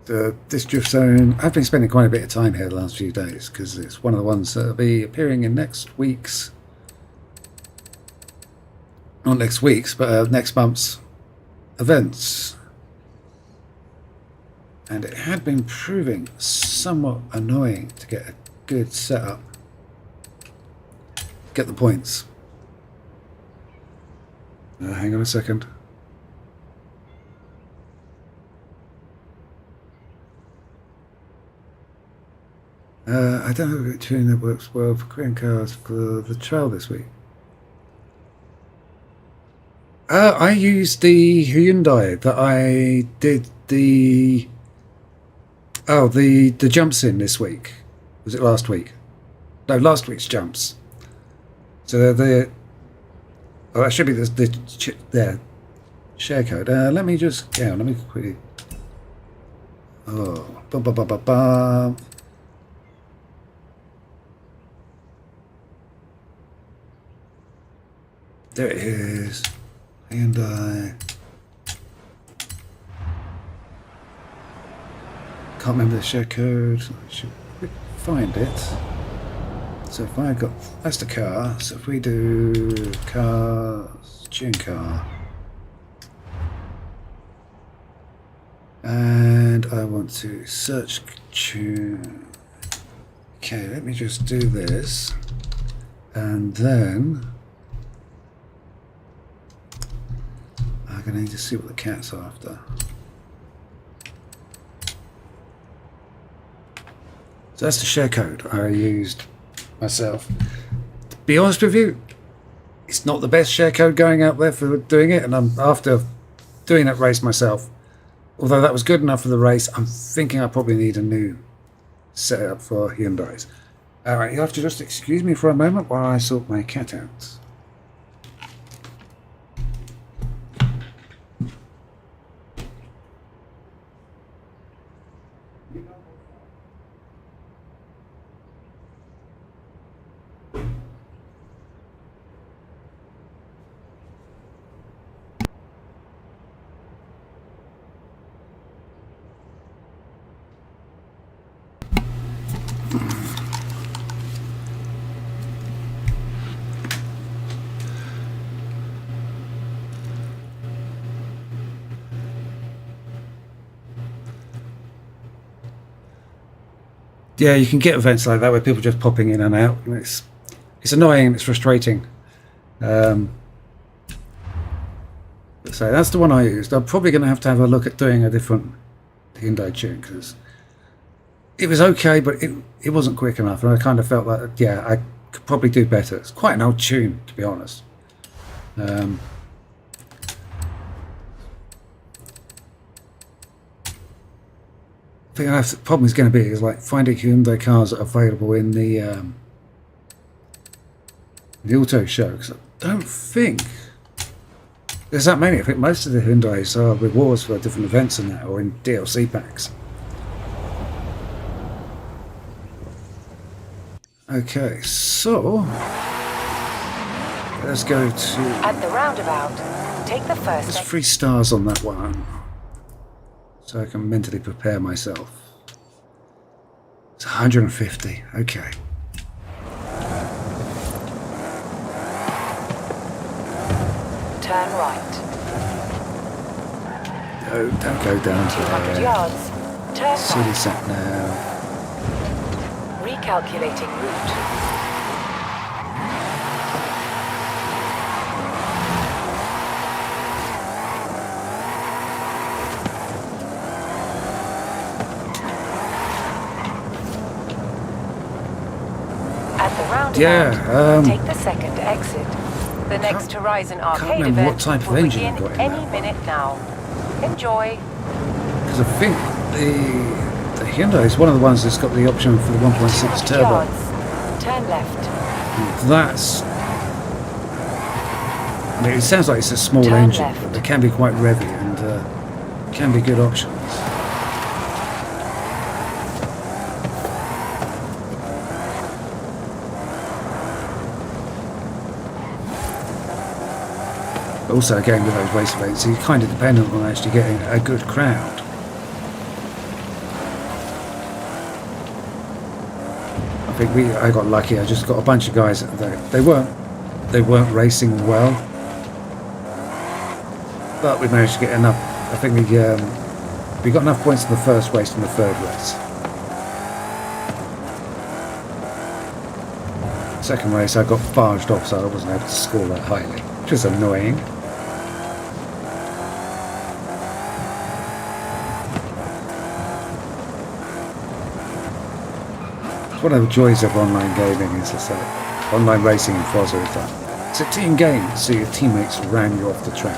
This drift zone, I've been spending quite a bit of time here the last few days because it's one of the ones that will be appearing in next week's, not next week's, but next month's events. And it had been proving somewhat annoying to get a good setup, get the points. Hang on a second. I don't have a tune that works well for Korean cars for the trail this week. I used the Hyundai that I did the jumps in this week. Was it last week? No, last week's jumps. So that should be the share code. Let me just let me quickly. Oh, bum, bum, bum, bum, bum. There it is. And can't remember the share code. I should find it. So if I got, that's the car. So if we do cars, tune car, and I want to search tune. Okay, let me just do this, and then I'm gonna need to see what the cat's after. So that's the share code I used myself. To be honest with you, it's not the best share code going out there for doing it, and I'm after doing that race myself. Although that was good enough for the race, I'm thinking I probably need a new setup for Hyundais. Alright, you have to just excuse me for a moment while I sort my cat out. Yeah, you can get events like that where people just popping in and out. And it's annoying and it's frustrating. So that's the one I used. I'm probably going to have a look at doing a different Hyundai tune because it was okay, but it wasn't quick enough, and I kind of felt like I could probably do better. It's quite an old tune, to be honest. I think the problem is going to be is like finding Hyundai cars that are available in the auto show, because I don't think there's that many. I think most of the Hyundais are rewards for different events and that, or in DLC packs. Okay, so let's go to. At the roundabout, take the first. There's 3 stars on that one, so I can mentally prepare myself. It's 150. Okay. Turn right. No, don't go down to 200 there. yards. Turn City right. sat now. Recalculating route. roundabout. Yeah, Take the second exit. The next Horizon Arcade remember what event type of will engine begin you got in any that one. minute now. Enjoy. because I think the Hyundai is one of the ones that's got the option for the 1.6 200 turbo. yards. Turn left. That's... I mean, it sounds like it's a small Turn engine, left. but they can be quite revvy and can be good options. Also, again, with those race events, you're kind of dependent on actually getting a good crowd. I think I got lucky. I just got a bunch of guys that they weren't racing well, but we managed to get enough. I think we got enough points in the first race and the third race. Second race, I got barged off, so I wasn't able to score that highly, which was annoying. One of the joys of online gaming is this, online racing in Forza is that it's a team game, so your teammates ram you off the track.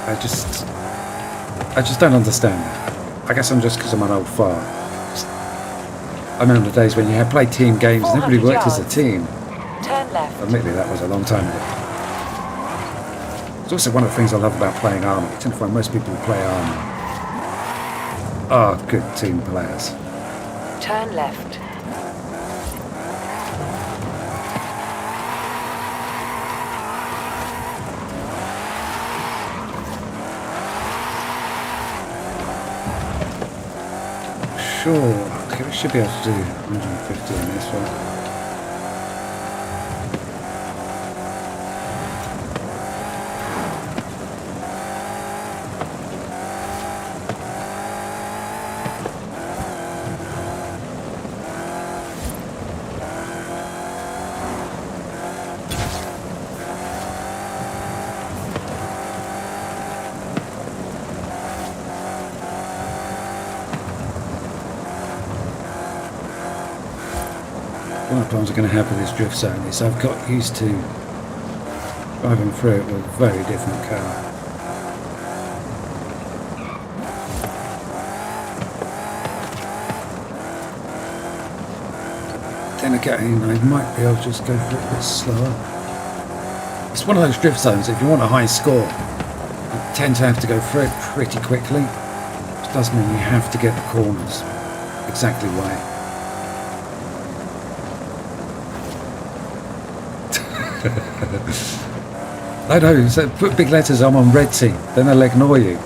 I just don't understand that. I guess I'm just because I'm an old fart. I remember the days when you had played team games and everybody worked as a team. Turn left. Admittedly, that was a long time ago. It's also one of the things I love about playing Army. I tend to find most people who play Army are good team players. Turn left. Sure, okay, we should be able to do 150 on this one. One of the problems are going to have with this drift zone is I've got used to driving through it with a very different car. Then again, I might be able to just go for it a bit slower. It's one of those drift zones, if you want a high score, you tend to have to go through it pretty quickly, which does mean you have to get the corners exactly right. I know, so put big letters, I'm on red team, then they'll ignore you.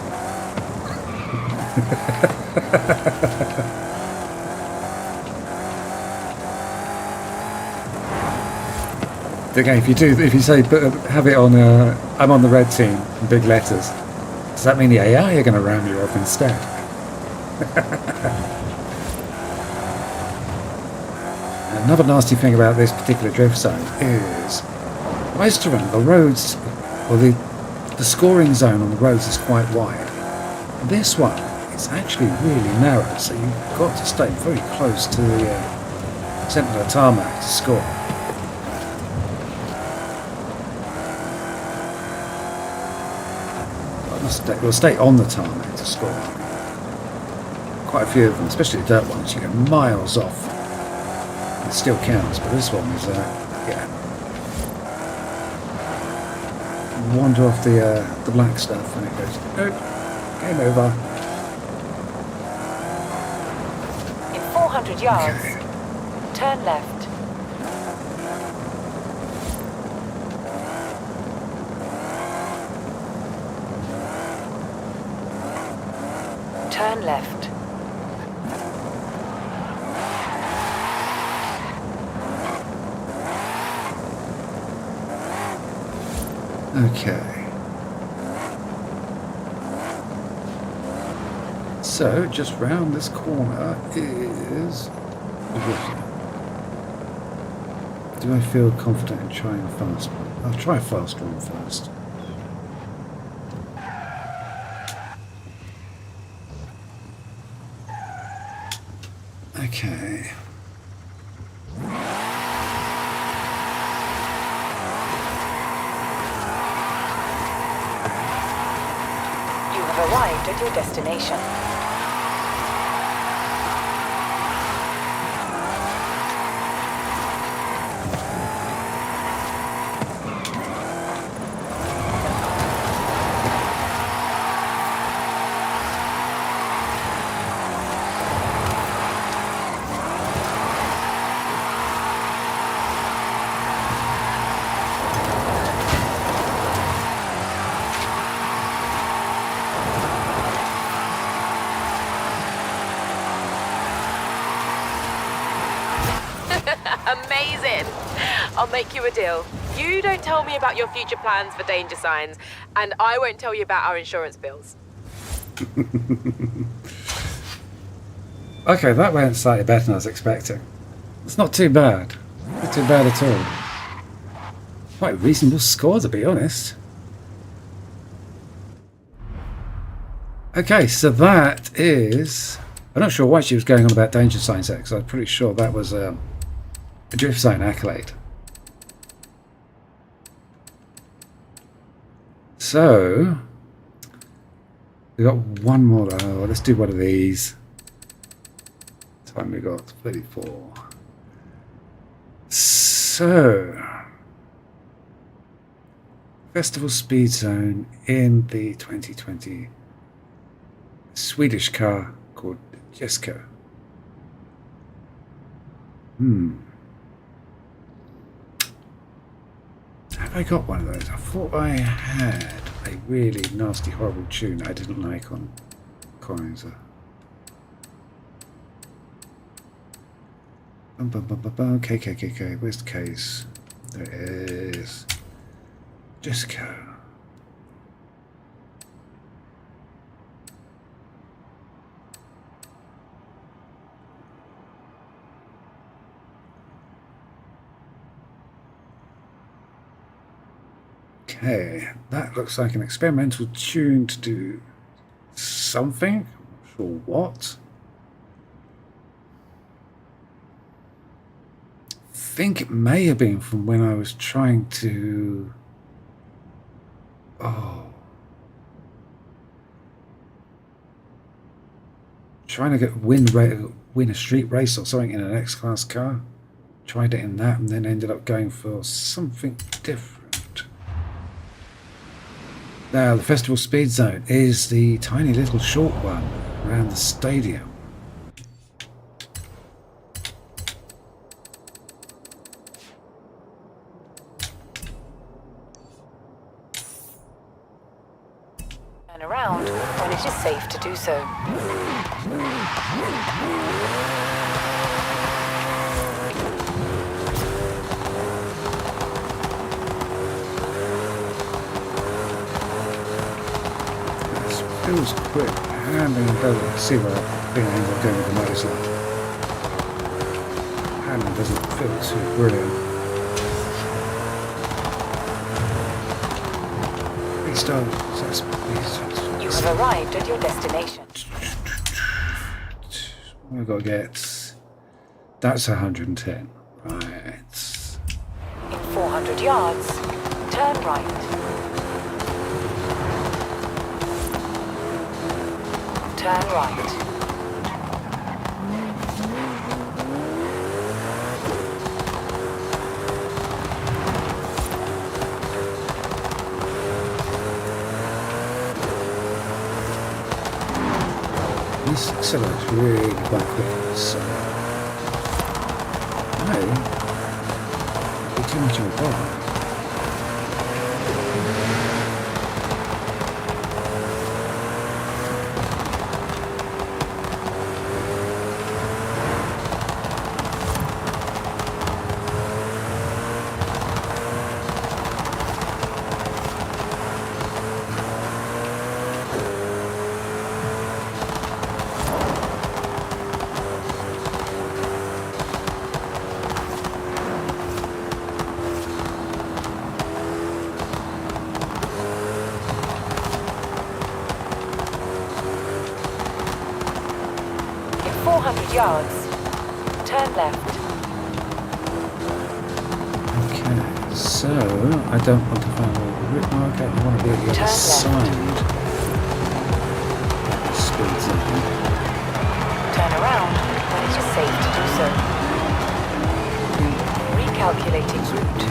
Okay, if you say have it on, I'm on the red team in big letters, does that mean the AI are going to ram you off instead? Another nasty thing about this particular drift zone is most of them, the roads, or the scoring zone on the roads is quite wide. This one is actually really narrow, so you've got to stay very close to the centre of the tarmac to score. We'll stay on the tarmac to score. Quite a few of them, especially the dirt ones, you go miles off. It still counts, but this one is, yeah. Wander off the black stuff and it goes, nope, game over. In 400 yards, Okay. turn left. Turn left. Okay. So, just round this corner is... Do I feel confident in trying a fast one? I'll try a fast one first. Okay. arrived at your destination. Amazing! I'll make you a deal. You don't tell me about your future plans for danger signs, and I won't tell you about our insurance bills. Okay, that went slightly better than I was expecting. It's not too bad. Not too bad at all. Quite a reasonable score, to be honest. Okay, so that is... I'm not sure why she was going on about danger signs there, because I'm pretty sure that was a drift zone accolade. So, we got one more. Oh, let's do one of these. Time we got 34. So, festival speed zone in the 2020 Swedish car called Jesko. Have I got one of those? I thought I had a really nasty, horrible tune I didn't like on coins. KKKK, where's the case? There it is. Jessica. Okay, that looks like an experimental tune to do something. I'm not sure what. I think it may have been from when I was trying to... trying to win a street race or something in an X-Class car. Tried it in that and then ended up going for something different. Now, the festival speed zone is the tiny little short one around the stadium. Turn around when it is safe to do so. Feels quick. Handling doesn't see where I've been able to go with the motorcycle. Handling doesn't feel too brilliant. Restart. You have arrived at your destination. We've got to get... That's 110. Right. In 400 yards, turn right. Turn right. This accelerates really quite quickly, so... No. It's too much of a bother. Yards. Turn left. Okay, so I don't want to follow the route marker, I want to be at the other side. speed zone. Turn around when it is safe to do so. Recalculating route.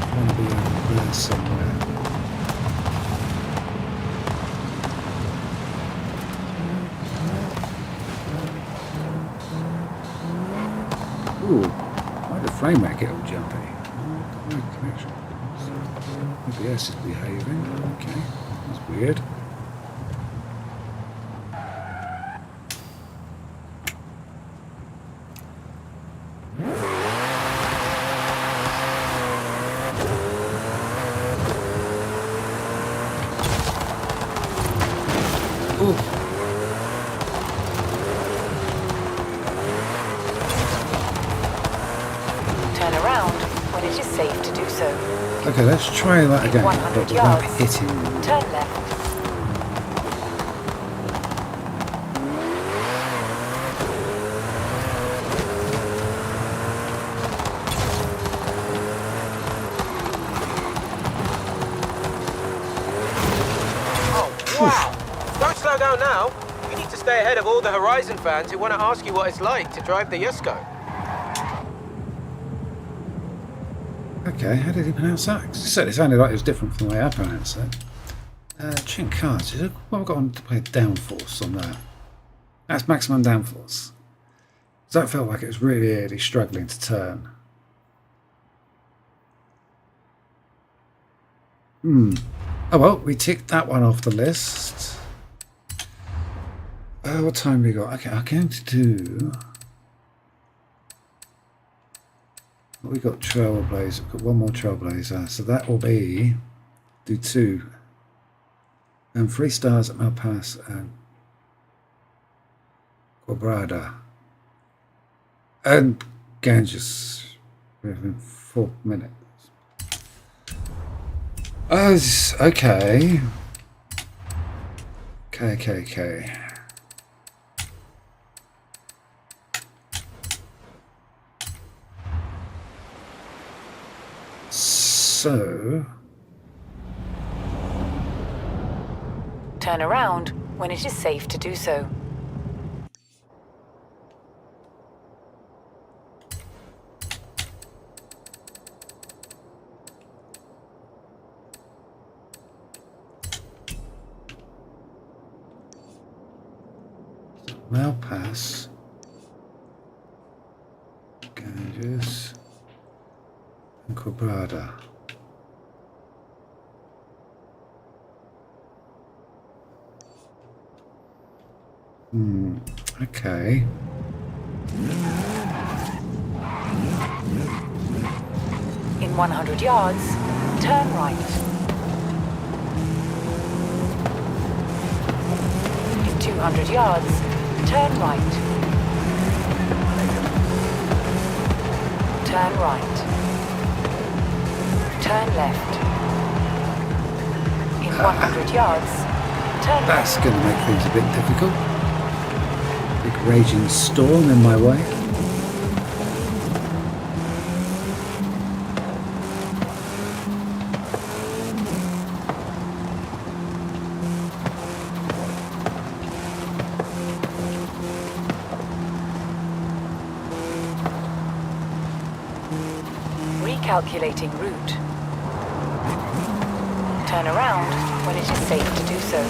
I want to be over there somewhere. Ooh, why the frame rate get all jumpy? No connection. OBS is behaving. Okay, that's weird. Ooh. Turn around when it is safe to do so. Okay, let's try that again, 100 but without yards. hitting. Turn left. Wow! Don't slow down now. You need to stay ahead of all the Horizon fans who want to ask you what it's like to drive the Yusko. Okay, how did he pronounce that? 'Cause it certainly sounded like it was different from the way I pronounced it. Chin cards. What have I got on to play downforce on that? That's maximum downforce. So that felt like it was really struggling to turn. Oh well, we ticked that one off the list. What time we got? Okay, I'm going to do... We got Trailblazer. We've got one more Trailblazer, so that will be do 2 and 3 stars at Malpass and Quebrada and Ganges within 4 minutes. Okay. Okay. So, Turn around when it is safe to do so. Malpass, Ganges, and Quebrada. Okay. In 100 yards, turn right. In 200 yards, turn right. Turn right. Turn left. In 100 yards, turn That's left. going to make things a bit difficult. Big raging storm in my way. Recalculating route. Turn around when it is safe to do so.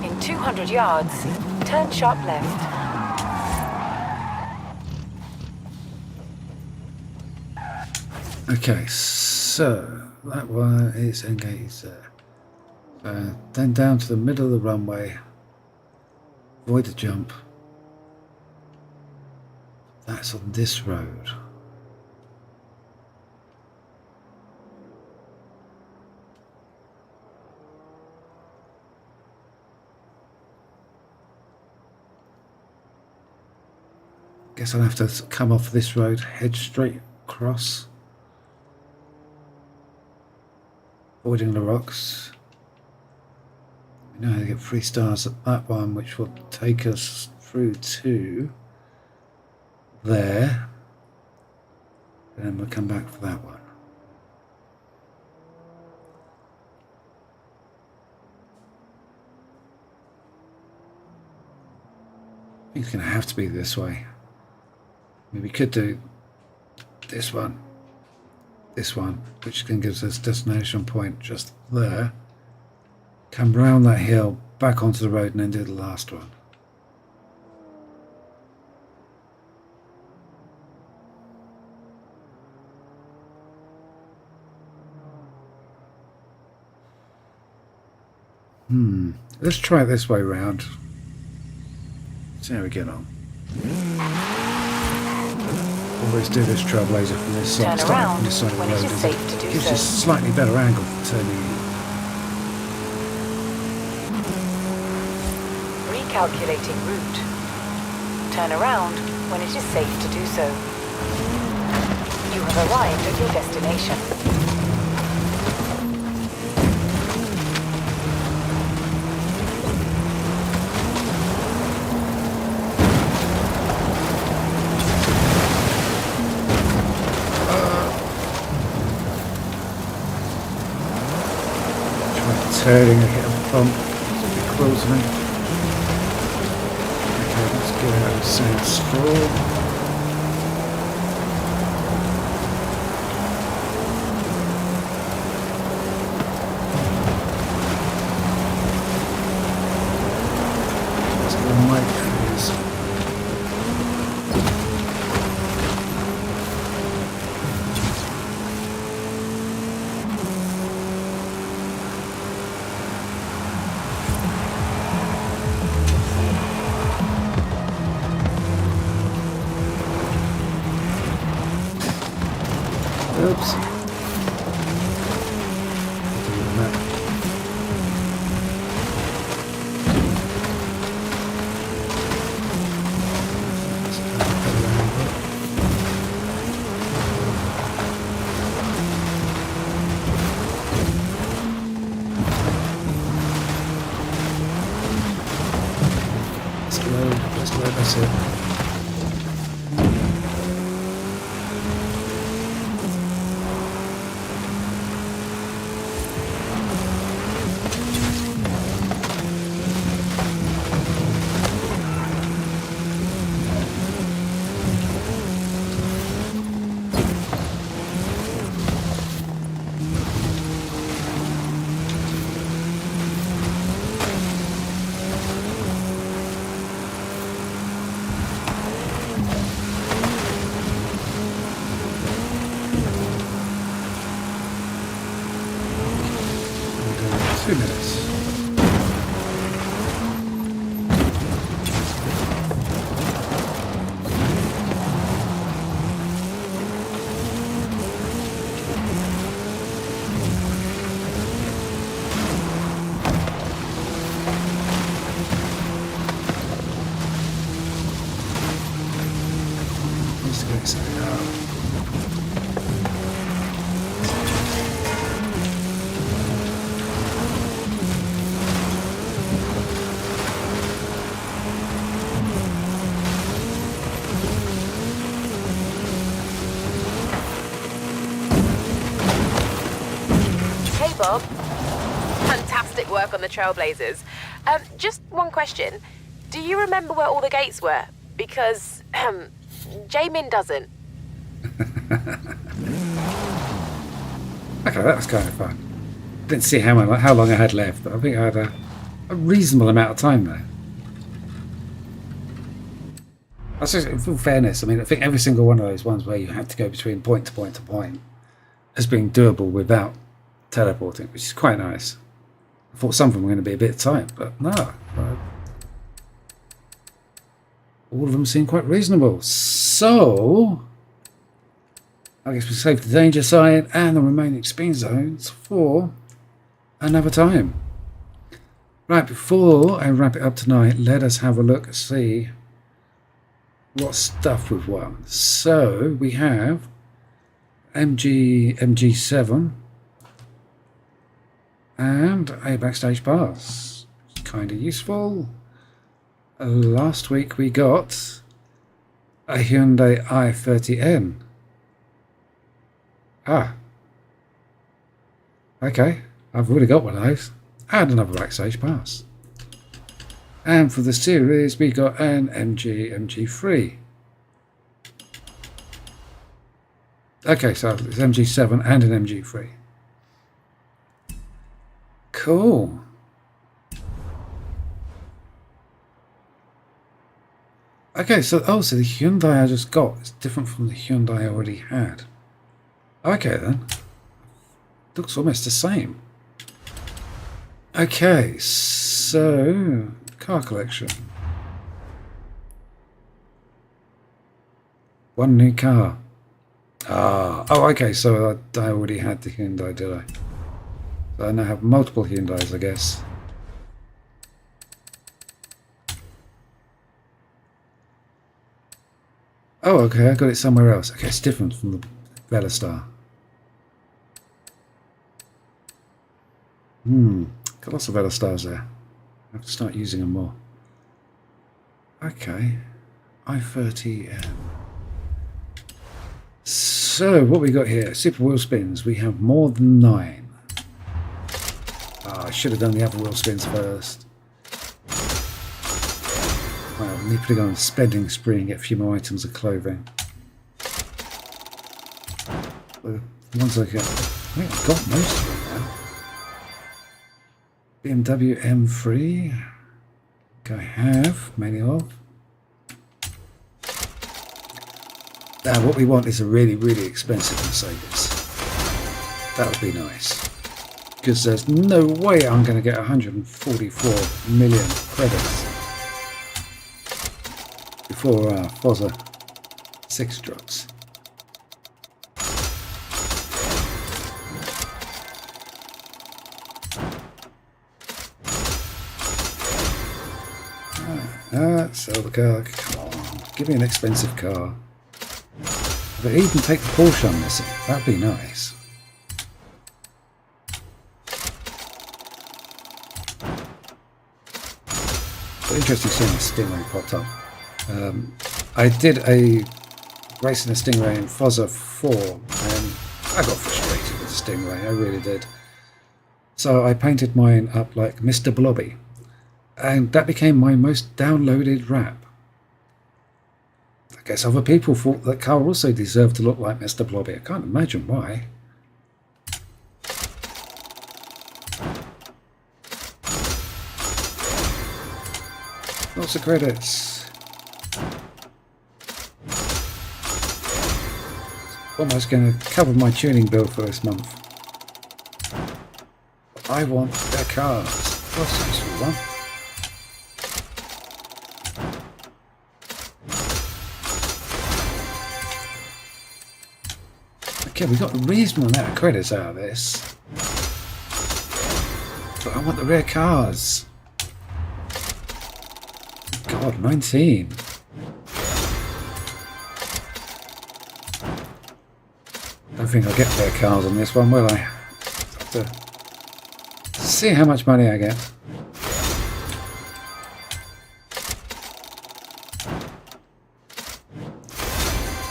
In 200 yards, turn sharp left. Okay, so that one is engaged there. Then down to the middle of the runway. Avoid the jump. That's on this road. Guess I'll have to come off this road, head straight across, avoiding the rocks. We know how to get 3 stars at that one, which will take us through to there. And then we'll come back for that one. I think it's going to have to be this way. I mean, we could do this one, which then gives us destination point just there. Come round that hill, back onto the road, and then do the last one. Let's try it this way round. See how we get on. Always do this trailblazer from this side. Turn around From this side of the when road. it is safe to do Gives so. you a slightly better angle for turning in. Recalculating route. Turn around when it is safe to do so. You have arrived at your destination. Turning, I hit a bump. It's a bit close to me. Okay, let's get out of Sand Straw. Let's get a mic please. Oops. Doing that. Let's load, that's it. We'll do 2 minutes. Just get something out. Hey, Bob. Fantastic work on the Trailblazers. Just one question. Do you remember where all the gates were? Because, Jamin doesn't. Okay, that was kind of fun. Didn't see how long I had left, but I think I had a reasonable amount of time there. That's just, in full fairness, I mean, I think every single one of those ones where you had to go between point to point to point has been doable without teleporting, which is quite nice. I thought some of them were going to be a bit tight, but no. All of them seem quite reasonable. So, I guess we save the danger sign and the remaining speed zones for another time. Right, before I wrap it up tonight, let us have a look and see what stuff we've won. So, we have MG7 and a backstage pass. Kind of useful. Last week we got a Hyundai i30N. Ah. Okay. I've already got one of those. And another backstage pass. And for the series, we got an MG3. Okay, so it's MG7 and an MG3. Cool. Okay, so so the Hyundai I just got is different from the Hyundai I already had. Okay then. Looks almost the same. Okay, so car collection. One new car. Oh, okay, so I already had the Hyundai, did I? So I now have multiple Hyundais, I guess. Oh, okay, I got it somewhere else. Okay, it's different from the Velastar. Got lots of Velastars there. I have to start using them more. Okay, i30M. So, what we got here? Super wheel spins. We have more than 9. I should have done the other wheel spins first. Well, I need to put it on a spending spree and get a few more items of clothing. The ones I get, I think I've got most of them now. BMW M3. I have many of. Now, what we want is a really, really expensive Mercedes. That would be nice. Because there's no way I'm going to get 144 million credits before Forza 6 drops. Sell the car. Come on, give me an expensive car. But even take the Porsche I'm missing. That'd be nice. But interesting seeing a Stingray popped up. I did a race in a Stingray in Forza 4 and I got frustrated with the Stingray. I really did. So I painted mine up like Mr. Blobby. And that became my most downloaded rap. I guess other people thought that car also deserved to look like Mr. Blobby. I can't imagine why. Lots of credits. Almost going to cover my tuning bill for this month. I want their cars. What's this for one? Okay, we got a reasonable amount of credits out of this. But I want the rare cars. God, 19. Don't think I'll get rare cars on this one, will I? Have to see how much money I get.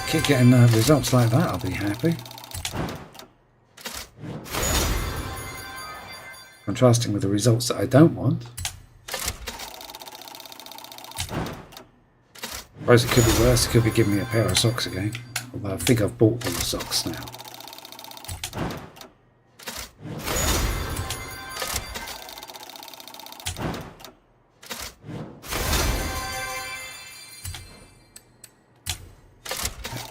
Keep getting results like that, I'll be happy. Contrasting with the results that I don't want. I suppose it could be worse, it could be giving me a pair of socks again. Although I think I've bought all the socks now.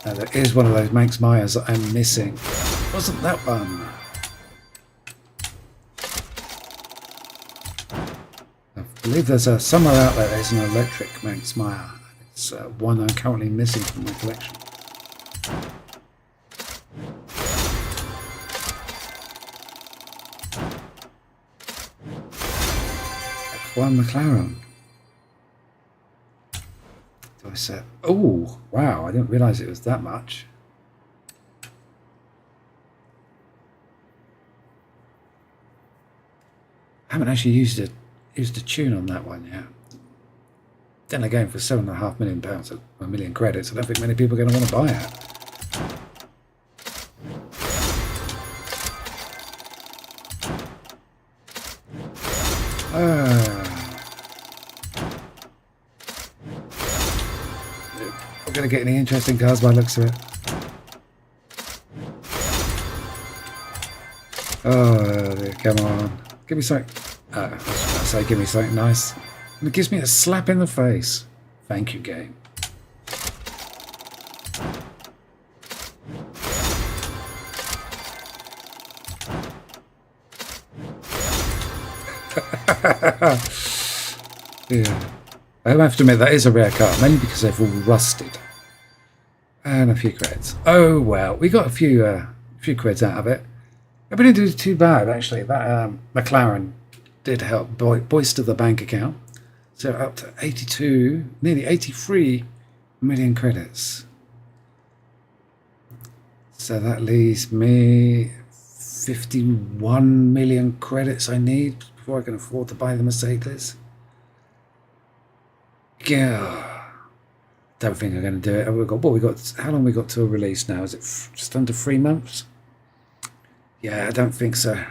Now there is one of those Manx Myers that I'm missing. Wasn't that one? I believe there's somewhere out there's an electric Manx Meyer. It's one I'm currently missing from my collection. F1 McLaren. Do I say? Oh, wow! I didn't realise it was that much. I haven't actually used a tune on that one yet. Then again, for £7.5 million, a million credits, I don't think many people are going to want to buy it. We're going to get any interesting cars by the looks of it. Oh, dear, come on. Give me something. I was about to say, give me something nice. And it gives me a slap in the face. Thank you, game. Yeah. I have to admit that is a rare car, mainly because they've all rusted. And a few credits. Oh well, we got a few credits out of it. We didn't do too bad actually. That McLaren did help bolster the bank account. So up to 82, nearly 83 million credits. So that leaves me 51 million credits I need before I can afford to buy the Mercedes. Yeah, don't think I'm going to do it. We got how long we got to a release now? Is it just under 3 months? Yeah, I don't think so.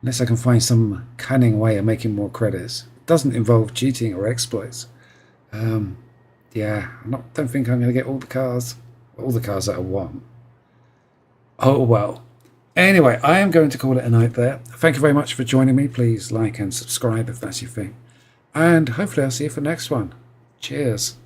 Unless I can find some cunning way of making more credits. It doesn't involve cheating or exploits. Yeah, don't think I'm going to get all the cars that I want. Oh well. Anyway, I am going to call it a night there. Thank you very much for joining me. Please like and subscribe if that's your thing. And hopefully I'll see you for the next one. Cheers.